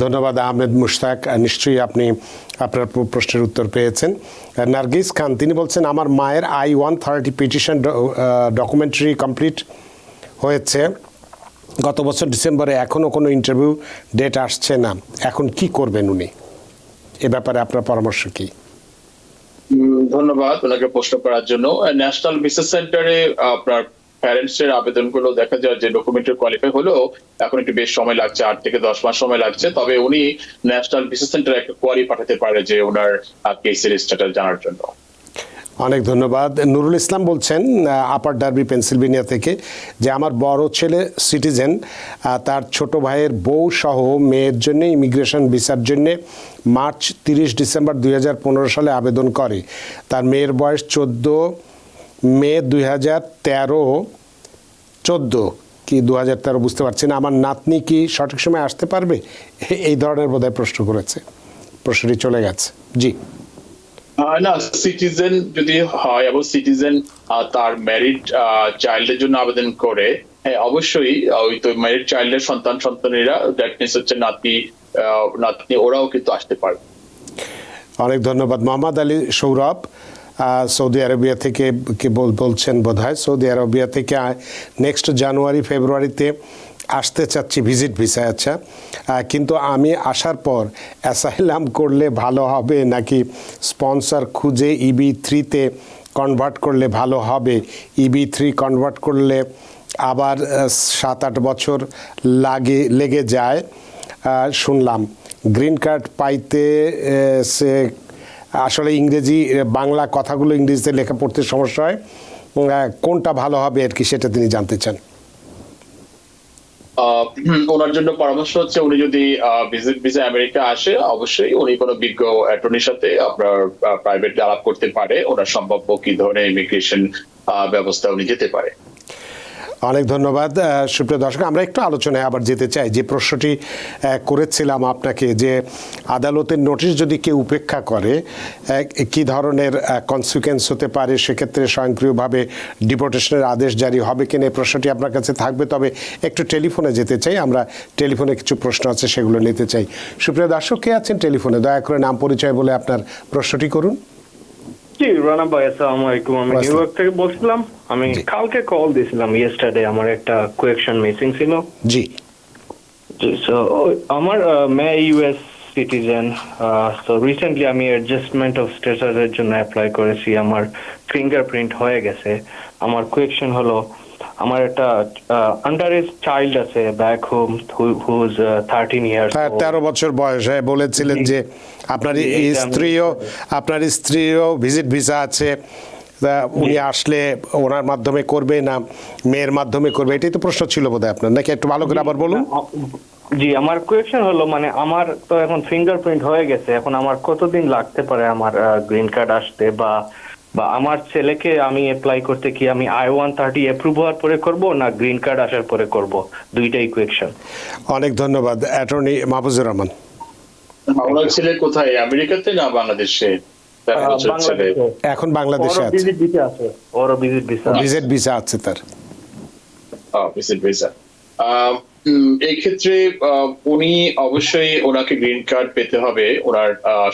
ধন্যবাদ আহমেদ মুশতাক, নিশ্চয়ই আপনি আপনার প্রশ্নের উত্তর পেয়েছেন। নার্গিস খান তিনি বলছেন, আমার মায়ের I-130 পিটিশন ডকুমেন্টারি কমপ্লিট হয়েছে গত বছর ডিসেম্বরে, এখনও কোনো ইন্টারভিউ ডেট আসছে না, এখন কি করবেন উনি? এ ব্যাপারে আপনার পরামর্শ কি? ধন্যবাদ ওনাকে প্রশ্ন করার জন্য। ন্যাশনাল ভিসা সেন্টারে আপনার প্যারেন্টস এর আবেদনগুলো দেখা যায় যে ডকুমেন্টারি কোয়ালিফাই হলেও এখন একটু বেশ সময় লাগছে, 8 থেকে 10 মাস সময় লাগছে। তবে উনি ন্যাশনাল ভিসা সেন্টারে একটা কোয়ারি পাঠাতে পারে যে ওনার কেসের স্ট্যাটাস জানার জন্য। অনেক ধন্যবাদ। নুরুল ইসলাম বলছেন আপার ডার্বি পেনসিলভেনিয়া থেকে, যে আমার বড় ছেলে সিটিজেন, তার ছোট ভাইয়ের বউ সহ মেয়ের জন্য ইমিগ্রেশন ভিসার জন্য মার্চ 30 ডিসেম্বর 2015 সালে আবেদন করে। তার মেয়ের বয়স 14 মে 2013 কি 2013 বুঝতে পারছি না। আমার নাতনি কি সঠিক সময় আসতে পারবে? এই ধরনের বোধহয় প্রশ্ন করেছে, প্রশ্নটি চলে গেছে। জি না, সিটিজেন যদি হয় এবং সিটিজেন তার ম্যারিড চাইল্ডের জন্য আবেদন করে, হ্যাঁ অবশ্যই ওই তো ম্যারিড চাইল্ডের সন্তানেরা, দ্যাট মিনস হচ্ছে নাতনি ওরাও কিন্তু আসতে পারে। অনেক ধন্যবাদ। মোহাম্মদ আলী সৌরভ সৌদি আরবিয়া থেকে বলছেন বোধহয়, সৌদি আরবিয়া থেকে নেক্সট জানুয়ারি ফেব্রুয়ারিতে আসতে চাচ্ছি ভিজিট ভিসা, আচ্ছা, কিন্তু আমি আসার পর অ্যাসাইলাম করলে ভালো হবে নাকি স্পন্সর খুঁজে EB3-তে কনভার্ট করলে ভালো হবে? EB3 কনভার্ট করলে আবার 7-8 বছর লেগে যায় শুনলাম। গ্রিন কার্ড পাইতে সে আসলে ইংরেজি বাংলা কথাগুলো ইংরেজিতে লেখা পড়তে সমস্যা হয়, কোনটা ভালো হবে আর কি সেটা তিনি জানতে চান। ওনার জন্য পরামর্শ হচ্ছে উনি যদি ভিজিট ভিসা আমেরিকা আসে, অবশ্যই উনি কোনো বিজ্ঞ অ্যাটর্নির সাথে আপনার প্রাইভেট আলাপ করতে পারে, ওনার সম্ভাব্য কি ধরনের ইমিগ্রেশন ব্যবস্থা উনি যেতে পারে। অনেক ধন্যবাদ। সুপ্রিয় দর্শক, আমরা একটু আলোচনায় আবার যেতে চাই। যে প্রশ্নটি করেছিলাম আপনাকে, যে আদালতের নোটিশ যদি কেউ উপেক্ষা করে কি ধরনের কনসিকুয়েন্স হতে পারে, সেক্ষেত্রে স্বয়ংক্রিয়ভাবে ডিপোর্টেশনের আদেশ জারি হবে কিনা, এই প্রশ্নটি আপনার কাছে থাকবে। তবে একটু টেলিফোনে যেতে চাই, আমরা টেলিফোনে কিছু প্রশ্ন আছে সেগুলো নিতে চাই। সুপ্রিয় দর্শক, কে আছেন টেলিফোনে? দয়া করে নাম পরিচয় বলে আপনার প্রশ্নটি করুন। জি, রানা ভাই, আসসালামু আলাইকুম। আমি নিউ ইয়র্ক থেকে বলছিলাম। আমি কালকে কল দিয়েছিলাম, ইয়েস্টারডে আমার একটা কোয়েকশন মিসিং ছিল। জি জি, সো আমার মেয়ে ইউএস সিটিজেন। সো রিসেন্টলি আমি অ্যাডজাস্টমেন্ট অফ স্ট্যাটাসের জন্য অ্যাপ্লাই করেছি। আমার ফিঙ্গারপ্রিন্ট হয়ে গেছে। আমার কোয়েকশন হলো, আমার একটা আন্ডার এজ চাইল্ড আছে ব্যাক হোম, হুজ 13 ইয়ার্স। 13 বছর বয়স। বলেছিলেন যে আপনার স্ত্রীও ভিজিট ভিসা আছে, উনি আসলে ওনার মাধ্যমে করবে না মেয়ের মাধ্যমে করবে, এটাই তো প্রশ্ন ছিল বোধহয় আপনার, নাকি? একটু ভালো করে আবার বলুন। জি, আমার কোয়েকশন হলো, মানে আমার তো এখন ফিঙ্গারপ্রিন্ট হয়ে গেছে, এখন আমার কতদিন লাগতে পারে আমার গ্রিন কার্ড আসতে, বা আমার ছেলেকে আমি অ্যাপ্লাই করতে কি আমি I-130 অ্যাপ্রুভ হওয়ার পরে করব না গ্রিন কার্ড আসার পরে করব? দুইটাই কোয়েকশন। অনেক ধন্যবাদ। অ্যাটর্নি মাহফুজুর রহমান। আপনার ছেলে কোথায়, আমেরিকাতে না বাংলাদেশে? এখন বাংলাদেশে আছে। ভিজিট ভিসা আছে তার। Visit visa. এই ক্ষেত্রে উনি অবশ্যই ওনাকে গ্রিন কার্ড পেতে হবে। ওনার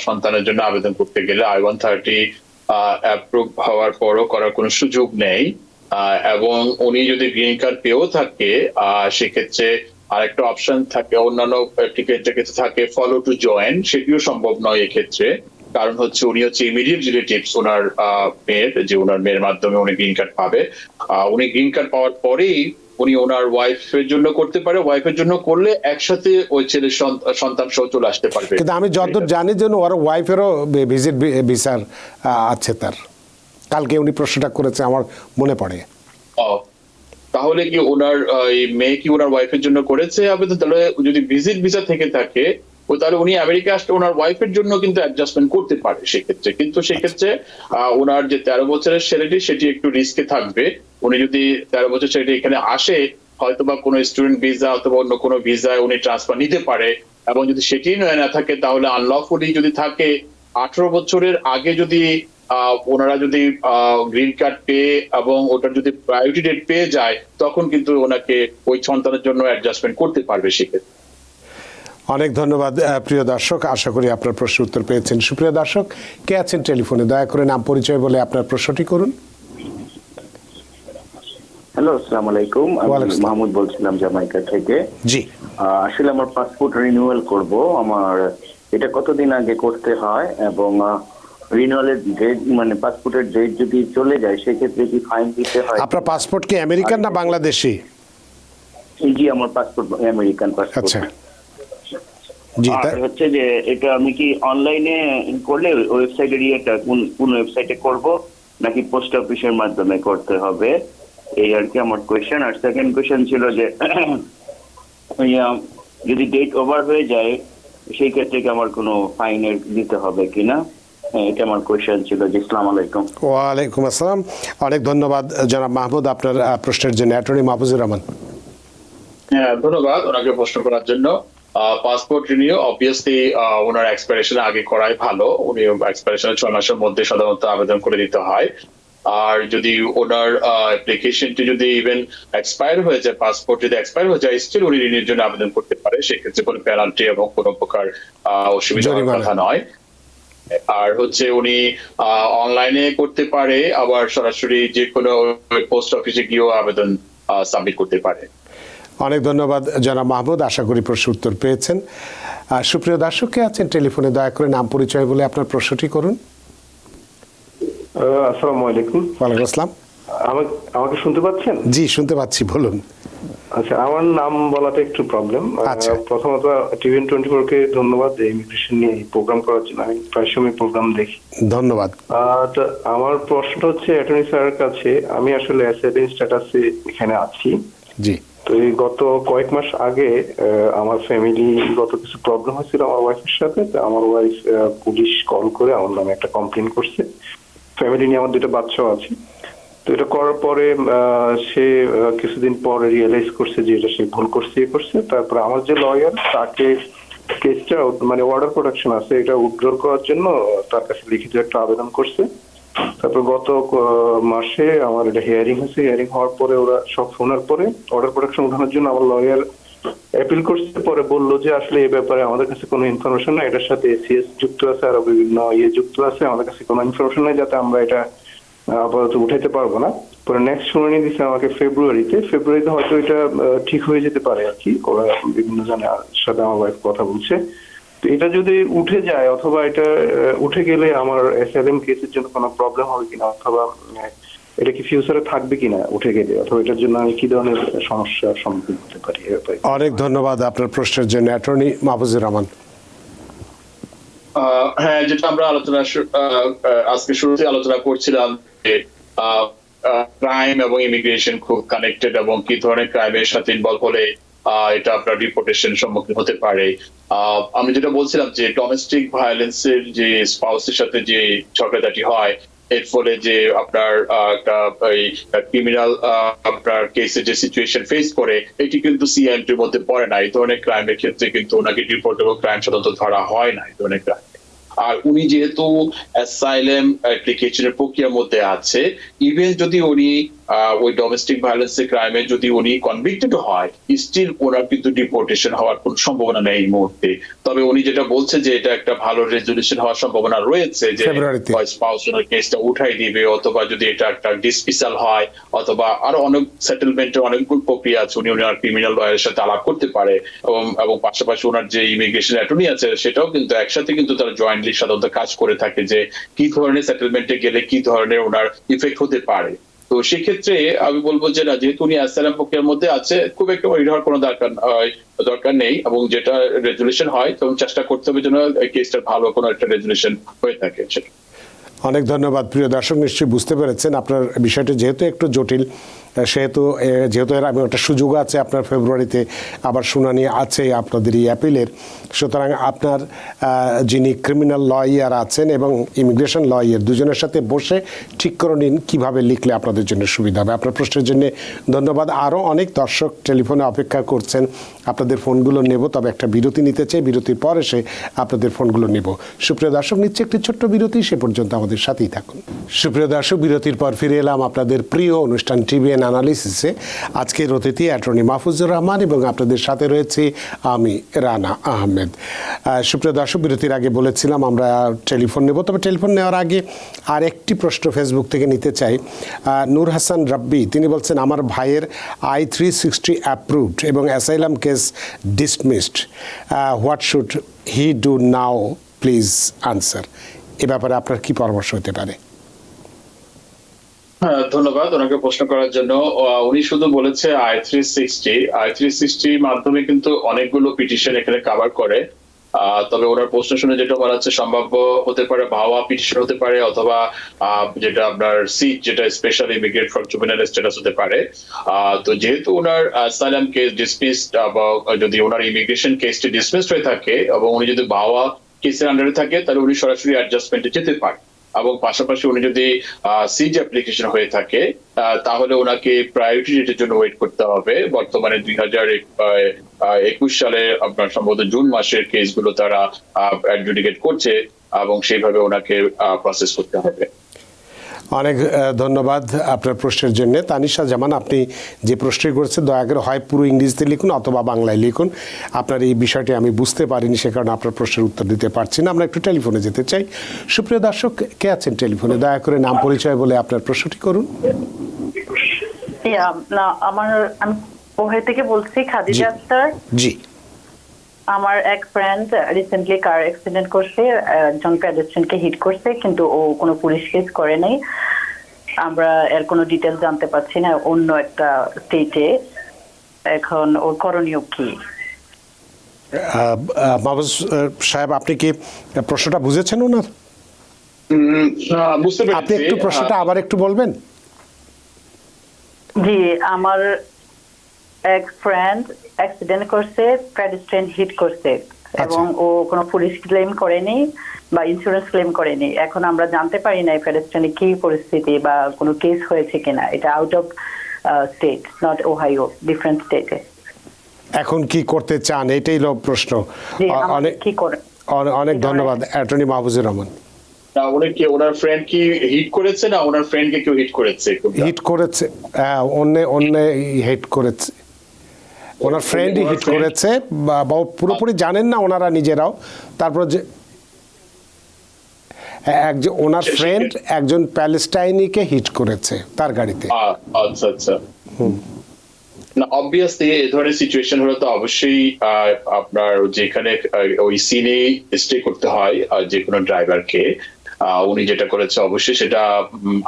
সন্তানের জন্য আবেদন করতে গেলে I-130 অ্যাপ্রুভ হওয়ার পরও করার কোনো সুযোগ নেই। এবং উনি যদি গ্রিন কার্ড পেয়েও থাকে, সেক্ষেত্রে আরেকটা অপশন থাকে, অন্যান্য টিকিট থাকে ফলো টু জয়েন, সেটিও সম্ভব নয় এক্ষেত্রে। কারণ হচ্ছে উনি হচ্ছে ইমিডিয়েট রিলেটিভস ওনার মেয়ের, যে ওনার মেয়ের মাধ্যমে উনি গ্রিন কার্ড পাবে। উনি গ্রিন কার্ড পাওয়ার পরেই উনি ওনার ওয়াইফের জন্য করতে পারে। ওয়াইফের জন্য করলে একসাথে ওই ছেলের সন্তান সহ চলে আসতে পারবে। কিন্তু আমি যতদূর জানি যে ওর ওয়াইফেরও ভিজিট ভিসার আছে তার। কালকে উনি প্রশ্নটা করেছে, আমার মনে পড়ে। তাহলে কি ওনার মেয়ে কি ওনার ওয়াইফের জন্য করেছে আবেদন? তাহলে যদি ভিজিট ভিসা থেকে থাকে, তাহলে উনি আমেরিকা আসলে ওনার ওয়াইফের জন্য কিন্তু অ্যাডজাস্টমেন্ট করতে পারে সেক্ষেত্রে। কিন্তু সেক্ষেত্রে ওনার যে 13 বছরের ছেলেটি, সেটি একটু রিস্কে থাকবে। উনি যদি 13 বছর ছেলেটি এখানে আসে, হয়তো বা কোনো স্টুডেন্ট ভিসা অথবা অন্য কোনো ভিসায় উনি ট্রান্সফার নিতে পারে। এবং যদি সেটি না থাকে, তাহলে আনলফুলি যদি থাকে, 18 বছরের আগে যদি ওনারা যদি গ্রিন কার্ড পেয়ে এবং ওটার যদি প্রায়োরিটি ডেট পেয়ে যায়, তখন কিন্তু ওনাকে ওই সন্তানের জন্য অ্যাডজাস্টমেন্ট করতে পারবে সেক্ষেত্রে। অনেক ধন্যবাদ। প্রিয় দর্শক, আশা করি আপনার প্রশ্নের উত্তর পেয়েছেন। সুপ্রিয় দর্শক, কে আছেন টেলিফোনে? দয়া করে নাম পরিচয় বলে আপনার প্রশ্নটি করুন। হ্যালো, আসসালামু আলাইকুম। আমি মাহমুদ বলছিলাম জামাইকা থেকে। জি, আসলে আমার পাসপোর্ট রিনিউয়াল করব। আমার এটা কতদিন আগে করতে হয়, এবং রিনিউয়ালের ডেট, মানে পাসপোর্টের ডেট যদি চলে যায়, সেক্ষেত্রে কি ফাইন দিতে হয়? আপনার পাসপোর্ট কি আমেরিকান না বাংলাদেশি? জি, আমার পাসপোর্ট আমেরিকান পাসপোর্ট। আচ্ছা, জি। হচ্ছে যে এটা আমি কি অনলাইনে করলে ওয়েবসাইটের ইয়েটা কোন ওয়েবসাইটে করব, নাকি পোস্ট অফিসের মাধ্যমে করতে হবে? এই আর কি আমার কোয়েশ্চেন। আর সেকেন্ড কোয়েশ্চেন ছিল যে যদি ডেট ওভার হয়ে যায়, সেই ক্ষেত্রে কি আমার কোনো ফাইনের দিতে হবে কিনা? এটা আমার কোয়েশ্চেন ছিল। জি, আসসালামু আলাইকুম। ওয়ালাইকুম আসসালাম। অনেক ধন্যবাদ জনাব মাহমুদ আপনার প্রশ্নের জন্য। অ্যাটর্নি মাহফুজুর রহমান। হ্যাঁ, ধন্যবাদ ওনাকে প্রশ্ন করার জন্য। পাসপোর্ট রিনিউ অবভিয়াসলি ওনার এক্সপায়ারেশন আগে করাই ভালো। উনি এক্সপায়ারেশনের 6 মাসের মধ্যে সাধারণত আবেদন করে দিতে হয়। আর যদি ওনার অ্যাপ্লিকেশনটি যদি ইভেন এক্সপায়ার হয়ে যায়, পাসপোর্ট যদি এক্সপায়ার হয়ে যায়, স্টিল উনি রিনিউর জন্য আবেদন করতে পারে। সেক্ষেত্রে কোনো পেনাল্টি এবং কোনো প্রকার অসুবিধার কথা নয়। আর হচ্ছে উনি অনলাইনে করতে পারে, আবার সরাসরি যে কোনো পোস্ট অফিসে গিয়েও আবেদন সাবমিট করতে পারে। অনেক ধন্যবাদ জনাব মাহমুদ, আশা করি প্রশ্ন উত্তর পেয়েছেন। সুপ্রিয় দর্শক কে আছেন টেলিফোনে, দয়া করে নাম পরিচয় বলে আপনার প্রশ্নটি করুন। আসসালামু আলাইকুম। ওয়ালাইকুম আসসালাম। আমাকে শুনতে পাচ্ছেন? জি শুনতে পাচ্ছি, বলুন। আচ্ছা, আমার নাম বলাতে একটু প্রবলেম। আচ্ছা। প্রথমত TVN24 কে ধন্যবাদ ইমিগ্রেশন নিয়ে প্রোগ্রাম করার জন্য। আমি প্রায় সময় প্রোগ্রাম দেখি। ধন্যবাদ। তো আমার প্রশ্নটা হচ্ছে অ্যাটর্নি স্যারের কাছে। আমি আসলে অ্যাসাইলেম স্ট্যাটাসে এখানে আছি। জি। তো এই গত কয়েক মাস আগে আমার ফ্যামিলিগত কিছু প্রবলেম হয়েছিল আমার ওয়াইফের সাথে। তো আমার ওয়াইফ পুলিশ কল করে আমার নামে একটা কমপ্লেন করছে। ফ্যামিলি নিয়ে আমার 2টা বাচ্চাও আছে। তো এটা করার পরে সে কিছুদিন পরে রিয়েলাইজ করছে যে এটা সে ভুল করছে তারপর আমার যে লয়ার তাকে কেসটা মানে অর্ডার প্রোটেকশন আছে এটা উইথড্র করার জন্য তার কাছে লিখিত একটা আবেদন করছে। তারপর গত মাসে আমার এটা হিয়ারিং হয়েছে। হিয়ারিং হওয়ার পরে ওরা সব শোনার পরে অর্ডার প্রোটেকশন উঠানোর জন্য আমার লয়ার অ্যাপিল করছে। পরে বললো যে আসলে এই ব্যাপারে আমাদের কাছে কোনো ইনফরমেশন নাই, এটার সাথে এসিএস যুক্ত আছে, আরো বিভিন্ন যুক্ত আছে, আমাদের কাছে কোনো ইনফরমেশন নাই, যাতে আমরা এটা আপাতত উঠাইতে পারবো না। পরে নেক্সট শুনানি দিচ্ছে আমাকে ফেব্রুয়ারিতে হয়তো এটা ঠিক হয়ে যেতে পারে আর কি। ওরা বিভিন্ন জনের সাথে আমার ওয়াইফ কথা বলছে। তো এটা যদি উঠে যায় অথবা এটা উঠে গেলে আমার অ্যাসাইলাম কেসের জন্য কোনো প্রবলেম হবে কিনা, অথবা এটা কি ফিউচারে থাকবে কিনা উঠে গেলে, অথবা এটার জন্য আমি কি ধরনের সমস্যার সম্মুখীন হতে পারি? অনেক ধন্যবাদ আপনার প্রশ্নের জন্য। অ্যাটর্নি মাহফুজুর রহমান। হ্যাঁ, যেটা আমরা আজকে শুরুতে আলোচনা করছিলাম যে ক্রাইম এবং ইমিগ্রেশন খুব কানেক্টেড এবং কি ধরনের ক্রাইমের সাথে ইনভলভ হলে এটা আপনার ডিপোর্টেশন সম্মুখীন হতে পারে। আমি যেটা বলছিলাম যে ডোমেস্টিক ভায়োলেন্সের যে স্পাউসের সাথে যে ঝগড়াঝাটি হয়, এর ফলে যে আপনার একটা ক্রিমিনাল আপনার কেসের যে সিচুয়েশন ফেস করে, এটি কিন্তু সিআইএমটির মধ্যে পড়ে না। এই ধরনের ক্রাইমের ক্ষেত্রে কিন্তু ওনাকে ডিপোর্টেবল ক্রাইম সাধারণত ধরা হয় না এই ধরনের ক্রাইম। আর উনি যেহেতু অ্যাসাইলাম অ্যাপ্লিকেশনের প্রক্রিয়ার মধ্যে আছে, ইভেন যদি উনি ওই ডোমেস্টিক ভায়োলেন্সের ক্রাইমে যদি উনি কনভিক্টেড হয়, স্টিল ওনার কিন্তু ডিপোর্টেশন হওয়ার কোনো সম্ভাবনা নেই এই মুহূর্তে। তবে উনি যেটা বলছে যে এটা একটা ভালো রেজলিউশন হওয়ার সম্ভাবনা রয়েছে, যে স্পাউস ওনার কেসটা উঠাই দিবে, অথবা যদি এটা একটা ডিসপিসাল হয়, অথবা আরো অনেক সেটেলমেন্টের অনেকগুলো প্রক্রিয়া আছে, উনি ওনার ক্রিমিনাল লয়ারের সাথে আলাপ করতে পারে। এবং পাশাপাশি ওনার যে ইমিগ্রেশন অ্যাটর্নি আছে সেটাও কিন্তু একসাথে কিন্তু তারা জয়েন্টলি সাধারণত কাজ করে থাকে যে কি ধরনের সেটেলমেন্টে গেলে কি ধরনের ওনার ইফেক্ট হতে পারে। তো সেক্ষেত্রে আমি বলবো যে না, যেহেতু উনি অ্যাসাইলাম প্রক্রিয়ার মধ্যে আছে, খুব একটা ওয়ারি হওয়ার কোনো দরকার নেই। এবং যেটা রেজুলেশন হয় তখন চেষ্টা করতে হবে যেন কেসটার ভালো কোনো একটা রেজুলেশন হয়ে থাকে সেটা। অনেক ধন্যবাদ। প্রিয় দর্শক, নিশ্চয়ই বুঝতে পেরেছেন আপনার বিষয়টি যেহেতু একটু জটিল, যেহেতু এর আমি একটা সুযোগ আছে, আপনার ফেব্রুয়ারিতে আবার শুনানি আছে আপনাদের এই অ্যাপিলের। সুতরাং আপনার যিনি ক্রিমিনাল লয়ার আছেন এবং ইমিগ্রেশন লয়ার দুজনের সাথে বসে ঠিক করে নিন কীভাবে লিখলে আপনাদের জন্য সুবিধা হবে। আপনার প্রশ্নের জন্য ধন্যবাদ। আরও অনেক দর্শক টেলিফোনে অপেক্ষা করছেন, আপনাদের ফোনগুলো নেব, তবে একটা বিরতি নিতে চাই, বিরতির পর এসে আপনাদের ফোনগুলো নেব। সুপ্রিয় দর্শক, নিচ্ছে একটি ছোট্ট বিরতি, সে পর্যন্ত আমাদের সাথেই থাকুন। সুপ্রিয় দর্শক, বিরতির পর ফিরে এলাম আপনাদের প্রিয় অনুষ্ঠান টিভিএন অ্যানালিসিসে। আজকের অতিথি অ্যাটর্নি মাহফুজুর রহমান এবং আপনাদের সাথে রয়েছে আমি রানা আহমেদ। সুপ্রিয় দর্শক, বিরতির আগে বলেছিলাম আমরা টেলিফোন নেব, তবে টেলিফোন নেওয়ার আগে আর একটি প্রশ্ন ফেসবুক থেকে নিতে চাই। নূর হাসান রাব্বি তিনি বলছেন, আমার ভাইয়ের I-360 অ্যাপ্রুভড এবং asylum case dismissed, what should he do now, please answer. এ ব্যাপারে আপনার কি পরামর্শ হতে পারে? হ্যাঁ, ধন্যবাদ ওনাকে প্রশ্ন করার জন্য। উনি শুধু বলেছে I-360 মাধ্যমে কিন্তু অনেকগুলো পিটিশন এখানে কভার করে। তবে ওনার প্রশ্ন শুনে যেটা বলা হচ্ছে, সম্ভাব্য হতে পারে ভাওয়া পিটিশন হতে পারে, অথবা যেটা আপনার সিট, যেটা special immigrate for juvenile status হতে পারে। তো যেহেতু ওনার অ্যাসাইলাম কেস ডিসমিসড, বা যদি ওনার ইমিগ্রেশন কেসটি ডিসমিসড হয়ে থাকে এবং উনি যদি ভাওয়া কেসের আন্ডারে থাকে, তাহলে উনি সরাসরি অ্যাডজাস্টমেন্টে যেতে পারে। এবং পাশাপাশি উনি যদি সিজ অ্যাপ্লিকেশন হয়ে থাকে, তাহলে ওনাকে প্রায়োরিটি ডেটের জন্য ওয়েট করতে হবে। বর্তমানে 2021 সালে আপনার সম্ভবত জুন মাসের কেসগুলো তারা অ্যাডজুডিকেট করছে এবং সেইভাবে ওনাকে প্রসেস করতে হবে। অনেক ধন্যবাদ আপনার প্রশ্নের জন্য। তানিশা জামান, আপনি যে প্রশ্নটি করেছেন দয়া করে হয় পুরো ইংরেজিতে লিখুন অথবা বাংলায় লিখুন। আপনার এই বিষয়টি আমি বুঝতে পারিনি, সে কারণে আপনার প্রশ্নের উত্তর দিতে পারছি না। আমরা একটু টেলিফোনে যেতে চাই। সুপ্রিয় দর্শক, কে আছেন টেলিফোনে? দয়া করে নাম পরিচয় বলে আপনার প্রশ্নটি করুন। আমি ওহে থেকে বলছি, খাদিজা আক্তার। জি। আমার এক ফ্রেন্ড রিসেন্টলি কার অ্যাক্সিডেন্ট করছে, একজন পেডেস্ট্রিয়ানকে হিট করছে, কিন্তু ও কোনো পুলিশ কেস করে নাই। আমরা এর কোনো ডিটেইলস জানতে পারছি না, অন্য একটা স্টেটে। এখন ওর করণীয় কি? মাহফুজ সাহেব, আপনি কি প্রশ্নটা বুঝেছেন ওনার? বুঝতে আপনি পেরেছি। একটু প্রশ্নটা আবার একটু বলবেন? জি, আমার এক ফ্রেন্ড অ্যাক্সিডেন্ট করছে, পেডেস্ট্রিয়ান হিট করছে, এবং ও কোনো পুলিশ ক্লেম করেনি বা ইন্স্যুরেন্স ক্লেম করেনি। এখন আমরা জানতে পারি না পেডেস্ট্রিয়ানের কি পরিস্থিতি বা কোনো কেস হয়েছে কিনা। এটা out of state, not Ohio, different স্টেটে। এখন কি করতে চান, এটাই হলো প্রশ্ন। জি, অনেক কি করে? অনেক ধন্যবাদ অ্যাটর্নি মাহফুজুর রহমান। না, উনি কি ওনার ফ্রেন্ড কি হিট করেছে, না ওনার ফ্রেন্ডকে কেউ হিট করেছে? হিট করেছে, হ্যাঁ, অন্য হিট করেছে, ওনার ফ্রেন্ডই হিট করেছে, বা পুরোপুরি জানেন না ওনারা নিজেরাও। তারপর যে একজন ওনার ফ্রেন্ড একজন প্যালেস্টাইনিকে হিট করেছে তার গাড়িতে। আচ্ছা আচ্ছা। না, অবভিয়াসলি এই ধরনের সিচুয়েশন হলে তো অবশ্যই আপনার যেখানে ওই সিনে স্টে করতে হয় যে কোনো ড্রাইভারকে। উনি যেটা করেছে অবশ্যই সেটা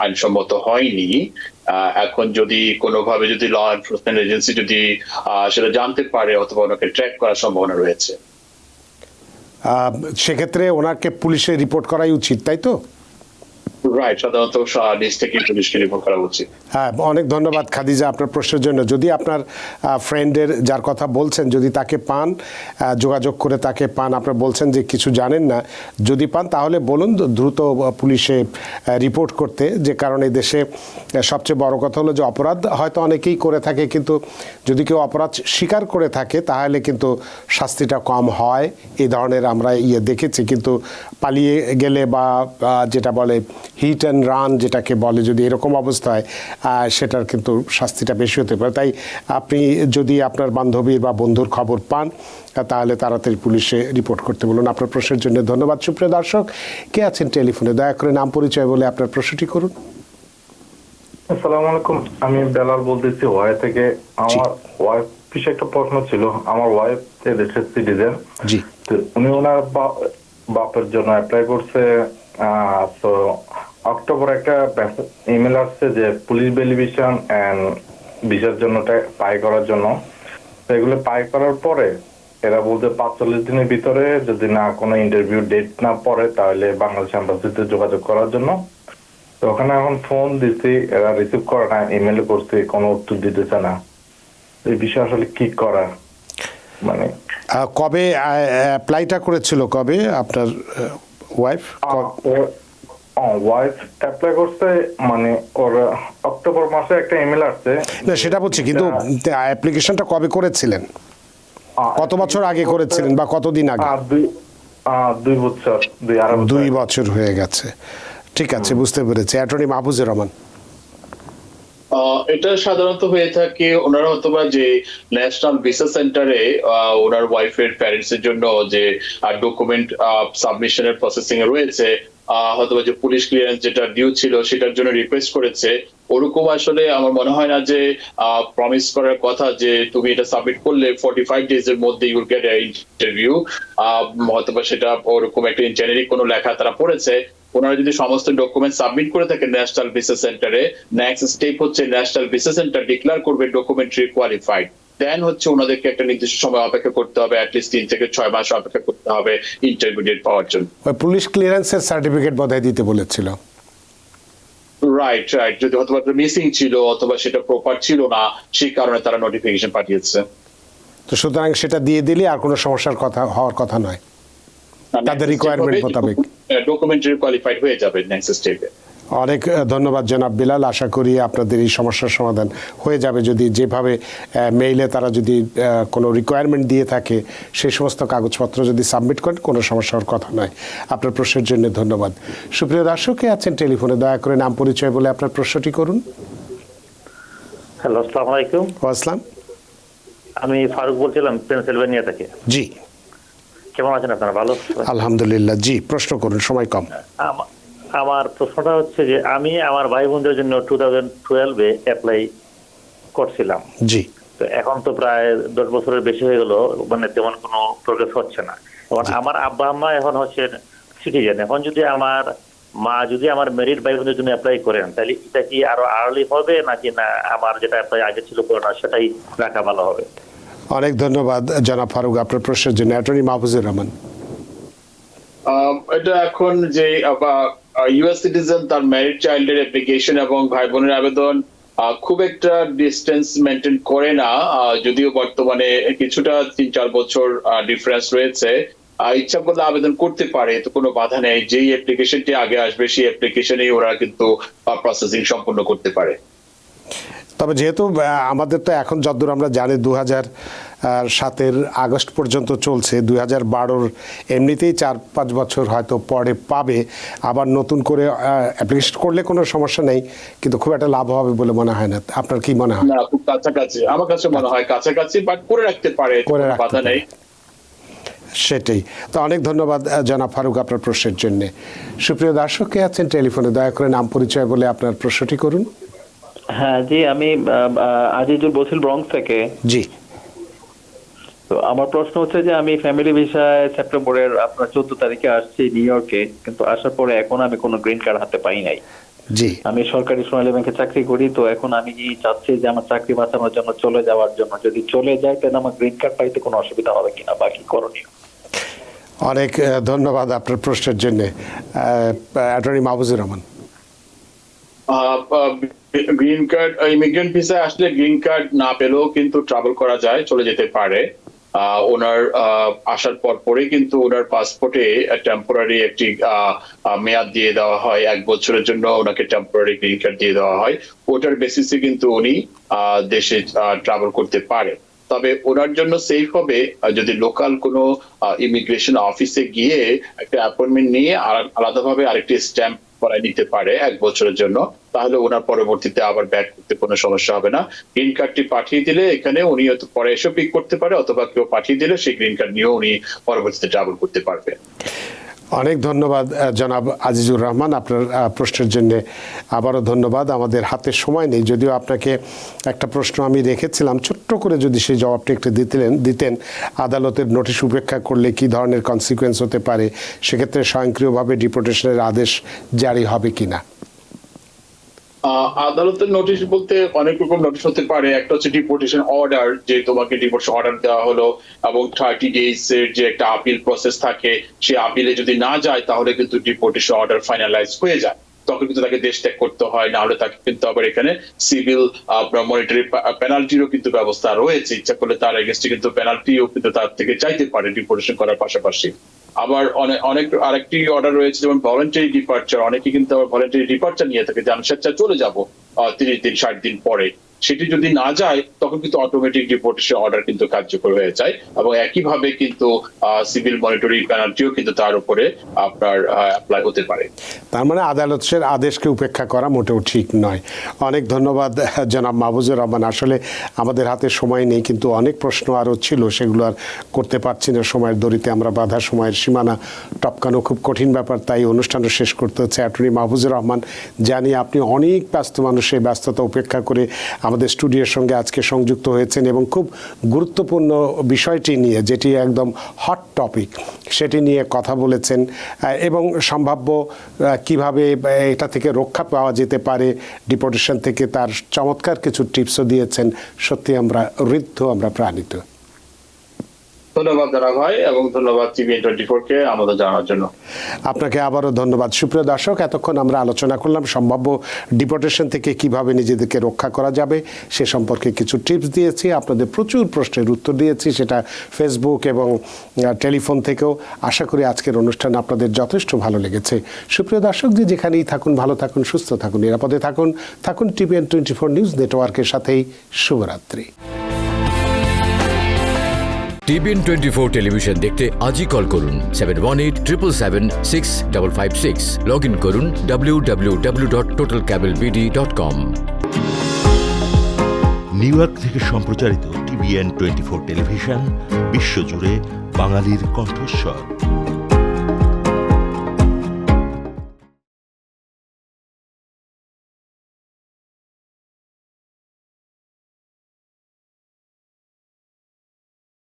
আইনসম্মত হয়নি। এখন যদি কোনোভাবে যদি ল এনফোর্সমেন্ট এজেন্সি যদি সেটা জানতে পারে অথবা ওনাকে ট্র্যাক করার সম্ভাবনা রয়েছে, সেক্ষেত্রে ওনাকে পুলিশে রিপোর্ট করাই উচিত, তাই তো? রাইট, সাধারণত নিজ থেকে পুলিশকে রিপোর্ট করা উচিত। হ্যাঁ, অনেক ধন্যবাদ খাদিজা আপনার প্রশ্নের জন্য। যদি আপনার ফ্রেন্ডের যার কথা বলছেন যদি তাকে পান, যোগাযোগ করে তাকে পান, আপনার বলছেন যে কিছু জানেন না, যদি পান তাহলে বলুন দ্রুত পুলিশে রিপোর্ট করতে। যে কারণে দেশে সবচেয়ে বড় কথা হলো যে অপরাধ হয়তো অনেকেই করে থাকে, কিন্তু যদি কেউ অপরাধ স্বীকার করে থাকে তাহলে কিন্তু শাস্তিটা কম হয়। এই ধরনের আমরা দেখেছি, কিন্তু পালিয়ে গেলে বা যেটা বলে হিট অ্যান্ড রান যেটাকে বলে, যদি এরকম অবস্থা হয় সেটার কিন্তু শাস্তিটা বেশি হতে পারে। তাই আপনি যদি আপনার বান্ধবীর বা বন্ধুর খবর পান তাহলে তাড়াতাড়ি পুলিশে রিপোর্ট করতে বলুন। আপনার প্রশ্নের জন্য ধন্যবাদ। সুপ্রিয় দর্শক, কে আছেন টেলিফোনে? দয়া করে নাম পরিচয় বলে আপনার প্রশ্নটি করুন। আসসালামু আলাইকুম, আমি বেলাল বলতেছি ওয়াই থেকে। আমার ওয়াইফ বিষয়ে একটা প্রশ্ন ছিল। আমার ওয়াইফ দেশের সিটিজেন, জি। তো উনি ওনার বাপের জন্য অ্যাপ্লাই করছে। তো অক্টোবর একটা ইমেল আসছে যে পুলিশ ভেরিফিকেশন এন্ড ভিসার জন্য পাই করার জন্য। তো এগুলো পাই করার পরে এরা বলতে 45 দিনের ভিতরে যদি না কোনো ইন্টারভিউ ডেট না পড়ে তাহলে বাংলাদেশ এম্বাসিতে যোগাযোগ করার জন্য। তো ওখানে এখন ফোন দিচ্ছি, এরা রিসিভ করে না, ইমেল করছি, কোনো উত্তর দিতেছে না। এই বিষয়ে আসলে কি করা, মানে কবে অ্যাপ্লাইটা করেছিল, কবে আপনার ওয়াইফ? ওয়াইফ অ্যাপ্লাই করছে, মানে ওর অক্টোবর মাসে একটা ইমেল আসছে। না, সেটা বলছি, কিন্তু অ্যাপ্লিকেশনটা কবে করেছিলেন? কত বছর আগে করেছিলেন বা কতদিন আগে? 2 বছর, 2 বছর হয়ে গেছে। ঠিক আছে, বুঝতে পেরেছি। অ্যাটর্নি মাহফুজুর রহমান। এটা সাধারণত হয়ে থাকে ওনারা হয়তোবা যে ন্যাশনাল ভিসা সেন্টারে ওনার ওয়াইফের প্যারেন্টস এর জন্য যে ডকুমেন্ট সাবমিশনের প্রসেসিং এ রয়েছে, হয়তোবা যে পুলিশ ক্লিয়ারেন্স যেটা ডিউ ছিল সেটার জন্য রিকোয়েস্ট করেছে। ওরকম আসলে আমার মনে হয় না যে প্রমিস করার কথা যে তুমি এটা সাবমিট করলে 45 ডেজ এর মধ্যে you will get a interview. হয়তোবা সেটা ওরকম একটা জেনারিক কোনো লেখা তারা পড়েছে। ওনারা যদি সমস্ত ডকুমেন্ট সাবমিট করে থাকে ন্যাশনাল ভিসা সেন্টারে, নেক্সট স্টেপ হচ্ছে ন্যাশনাল ভিসা সেন্টার ডিক্লেয়ার করবে ডকুমেন্টারি কোয়ালিফাইড। দেন হচ্ছে ওনাদেরকে একটা নির্দিষ্ট সময় অপেক্ষা করতে হবে, অ্যাটলিস্ট 3 থেকে 6 মাস অপেক্ষা করতে হবে ইন্টারভিউ ডেট পাওয়ার জন্য। ওই পুলিশ ক্লিয়ারেন্সের সার্টিফিকেট বোধহয় দিতে বলেছিল। রাইট রাইট, যদি অথবা মিসিং ছিল অথবা সেটা প্রপার ছিল না, সেই কারণে তারা নোটিফিকেশন পাঠিয়েছে। তো সুতরাং সেটা দিয়ে দিলে আর কোনো সমস্যার কথা হওয়ার কথা নয়, তাদের রিকোয়ারমেন্ট মোতাবেক ডকুমেন্টারি কোয়ালিফাইড হয়ে যাবে নেক্সট স্টেপে। অনেক ধন্যবাদ জনাব বিলাল। আশা করি আপনাদের এই সমস্যার সমাধান হয়ে যাবে যদি যেভাবে মেইলে তারা যদি কোনো রিকোয়ারমেন্ট দিয়ে থাকে সেই সমস্ত কাগজপত্র যদি সাবমিট করেন কোনো সমস্যার কথা নয়। আপনার প্রশ্নের জন্য ধন্যবাদ। সুপ্রিয় দর্শকে আছেন টেলিফোনে, দয়া করে নাম পরিচয় বলে আপনার প্রশ্নটি করুন। হ্যালো, আসসালামু আলাইকুম। আসসালাম। আমি ফারুক বলছিলাম পেনসিলভেনিয়া থেকে। জি, কেমন আছেন আপনারা? ভালো? আলহামদুলিল্লাহ। জি, প্রশ্ন করুন, সময় কম। আমার প্রশ্নটা হচ্ছে যে আমি আমার ভাই বোনদের জন্য 2012-এ অ্যাপ্লাই করছিলাম। জি। তো এখন তো প্রায় 10 বছরের বেশি হয়ে গেল, মানে তেমন কোনো প্রোগ্রেস হচ্ছে না। এখন আমার আব্বা আম্মা এখন হচ্ছে সিটিজেন, এখন যদি আমার মা যদি আমার মেরিট বাইবেলের জন্য অ্যাপ্লাই করেন, তাহলে এটা কি আরো আর্লি হবে নাকি না আমার যেটা অ্যাপ্লাই আগে ছিল করোনা সেটাই রাখা ভালো হবে? অনেক ধন্যবাদ জনাব ফারুক আপনার প্রশ্নের জন্য। অ্যাটর্নি মাহফুজুর রহমান। এটা এখন যে ইউএস সিটিজেন তার ম্যারিড চাইল্ডের অ্যাপ্লিকেশন এবং ভাই বোনের আবেদন খুব একটা ডিস্টেন্স মেনটেন করে না, যদিও বর্তমানে কিছুটা 3-4 বছর ডিফারেন্স রয়েছে। ইচ্ছা করলে আবেদন করতে পারে, তো কোনো বাধা নেই। যেই অ্যাপ্লিকেশনটি আগে আসবে সেই অ্যাপ্লিকেশনেই ওরা কিন্তু প্রসেসিং সম্পূর্ণ করতে পারে। তবে যেহেতু আমাদের তো এখন যতদূর আমরা জানি 2007 আগস্ট পর্যন্ত চলছে, 2012 এমনিতেই 4-5 বছর হয়তো পরে পাবে, আবার নতুন করে অ্যাপ্লিকেশন করলে কোনো সমস্যা নেই, কিন্তু খুব একটা লাভ হবে বলে মনে হয় না। আপনার কি মনে হয়? না, খুব কাছাকাছি, আমার কাছে মনে হয় কাছাকাছি, বাট করে রাখতে পারে, করে কোনো রাখতে বাধা নেই। সেটাই তো। অনেক ধন্যবাদ জনাব ফারুক আপনার প্রশ্নের জন্য। সুপ্রিয় দর্শক কে আছেন টেলিফোনে, দয়া করে নাম পরিচয় বলে আপনার প্রশ্নটি করুন। হ্যাঁ জি, আমি আজিজুল বলছিল ব্রঙ্কস থেকে। জি, তো আমার প্রশ্ন হচ্ছে যে আমি ফ্যামিলি ভিসায় সেপ্টেম্বরের আপনার 14 তারিখে আসছি নিউ ইয়র্কে, কিন্তু আসার পরে এখন আমি কোনো গ্রিন কার্ড হাতে পাই নাই। জি, আমি সরকারি সোনালী ব্যাংকে চাকরি করি, তো এখন আমি কি চাচ্ছি যে আমার চাকরি বাঁচানোর জন্য চলে যাওয়ার জন্য, যদি চলে যায় তাহলে আমার গ্রিন কার্ড পাইতে কোনো অসুবিধা হবে কিনা বা কি করণীয়? অনেক ধন্যবাদ আপনার প্রশ্নের জন্য। Attorney Mahfuzur Rahman. Green card, immigrant ভিসায় আসলে গ্রিন কার্ড না পেলেও কিন্তু ট্রাভেল করা যায়, চলে যেতে পারে। ওনার আসার পরেই কিন্তু ওনার পাসপোর্টে টেম্পোরারি একটি মেয়াদ দিয়ে দেওয়া হয়, 1 বছরের জন্য ওনাকে টেম্পোরারি গ্রিন কার্ড দিয়ে দেওয়া হয়। ওটার বেসিসে কিন্তু উনি দেশে ট্রাভেল করতে পারে। তবে ওনার জন্য সেফ হবে যদি লোকাল কোনো ইমিগ্রেশন অফিসে গিয়ে একটা অ্যাপয়েন্টমেন্ট নিয়ে আলাদাভাবে আরেকটি স্ট্যাম্প করায় নিতে পারে 1 বছরের জন্য, তাহলে ওনার পরবর্তীতে আবার ব্যাক করতে কোনো সমস্যা হবে না। গ্রিন কার্ডটি পাঠিয়ে দিলে এখানে উনি হয়তো পরে এসে পিক করতে পারে, অথবা কেউ পাঠিয়ে দিলে সেই গ্রিন কার্ড নিয়েও উনি পরবর্তীতে ট্রাভেল করতে পারবে। অনেক ধন্যবাদ জনাব আজিজুর রহমান আপনার প্রশ্নের জন্য। আবারও ধন্যবাদ। আমাদের হাতে সময় নেই, যদিও আপনাকে একটা প্রশ্ন আমি রেখেছিলাম, ছোট্ট করে যদি সেই জবাবটি একটু দিতেন আদালতের নোটিশ উপেক্ষা করলে কি ধরনের কনসিকুয়েন্স হতে পারে, সেক্ষেত্রে স্বয়ংক্রিয়ভাবে ডিপোর্টেশনের আদেশ জারি হবে কিনা? আদালতের নোটিশ বলতে অনেক রকম নোটিশ হতে পারে। একটা হচ্ছে ডিপোর্টেশন অর্ডার, যে তোমাকে ডিপোর্টেশন অর্ডার দেওয়া হলো এবং 30 ডেজ এর যে একটা আপিল প্রসেস থাকে, সেই আপিলে যদি না যায় তাহলে কিন্তু ডিপোর্টেশন অর্ডার ফাইনালাইজ হয়ে যায়, তখন কিন্তু তাকে দেশ ত্যাগ করতে হয়। না হলে তাকে কিন্তু আবার এখানে সিভিল মনিটারি পেনাল্টিরও কিন্তু ব্যবস্থা রয়েছে। ইচ্ছা করলে তার এগেইনস্টে কিন্তু পেনাল্টিও কিন্তু তার থেকে চাইতে পারে ডিপোর্টেশন করার পাশাপাশি। আবার অনেক আরেকটি অর্ডার রয়েছে, যেমন ভলান্টারি ডিপার্চার। অনেকে কিন্তু আবার ভলান্টারি ডিপার্চার নিয়ে থাকে যে আমি স্বেচ্ছায় চলে যাব 30 দিন 60 দিন পরে, সেটি যদি না যায় তখন কিন্তু অটোমেটিক ডিপোর্টেশন অর্ডার কিন্তু কার্যকর হয়ে যায়, এবং একইভাবে কিন্তু সিভিল মনিটরি পেনাল্টিও কিন্তু তার উপরে আপনার অ্যাপ্লাই হতে পারে। তার মানে আদালতের আদেশকে উপেক্ষা করা মোটেও ঠিক নয়। অনেক ধন্যবাদ জনাব মাহফুজুর রহমান। আসলে আমাদের হাতে সময় নেই, কিন্তু অনেক প্রশ্ন আরও ছিল, সেগুলো আর করতে পারছি না, সময়ের দড়িতে আমরা বাধা, সময়ের সীমানা টপকানো খুব কঠিন ব্যাপার, তাই অনুষ্ঠানটা শেষ করতে হচ্ছে। অ্যাটর্নি মাহফুজুর রহমান, জানি আপনি অনেক ব্যস্ত মানুষ, সেই ব্যস্ততা উপেক্ষা করে আমাদের স্টুডিওর সঙ্গে আজকে সংযুক্ত হয়েছেন এবং খুব গুরুত্বপূর্ণ বিষয়টি নিয়ে, যেটি একদম হট টপিক, সেটি নিয়ে কথা বলেছেন এবং সম্ভাব্য কিভাবে এটা থেকে রক্ষা পাওয়া যেতে পারে ডিপোর্টেশন থেকে, তার চমৎকার কিছু টিপসও দিয়েছেন। সত্যি আমরা ঋদ্ধ, আমরা প্রাণিত। ধন্যবাদ দাদা ভাই, এবং ধন্যবাদ টিভিএন 24 কে আমাদের জানার জন্য। আপনাকে আবারও ধন্যবাদ। সুপ্রিয় দর্শক, এতক্ষণ আমরা আলোচনা করলাম সম্ভাব্য ডিপোর্টেশন থেকে কিভাবে নিজেদেরকে রক্ষা করা যাবে, সে সম্পর্কে কিছু টিপস দিয়েছি। আপনাদের প্রচুর প্রশ্নের উত্তর দিয়েছি, সেটা ফেসবুক এবং টেলিফোন থেকেও। আশা করি আজকের অনুষ্ঠান আপনাদের যথেষ্ট ভালো লেগেছে। সুপ্রিয় দর্শক, যে যেখানেই থাকুন, ভালো থাকুন, সুস্থ থাকুন, নিরাপদে থাকুন। থাকুন টিভিএন 24 নিউজ নেটওয়ার্কের সাথেই। শুভরাত্রি। টিভিএন 24 টেলিভিশন দেখতে আজই কল করুন 7187776556। লগ ইন করুন www.totalcablebd.com। নিউ ইয়র্ক থেকে সম্প্রচারিত টিভিএন 24 টেলিভিশন বিশ্বজুড়ে বাঙালির কণ্ঠস্বর।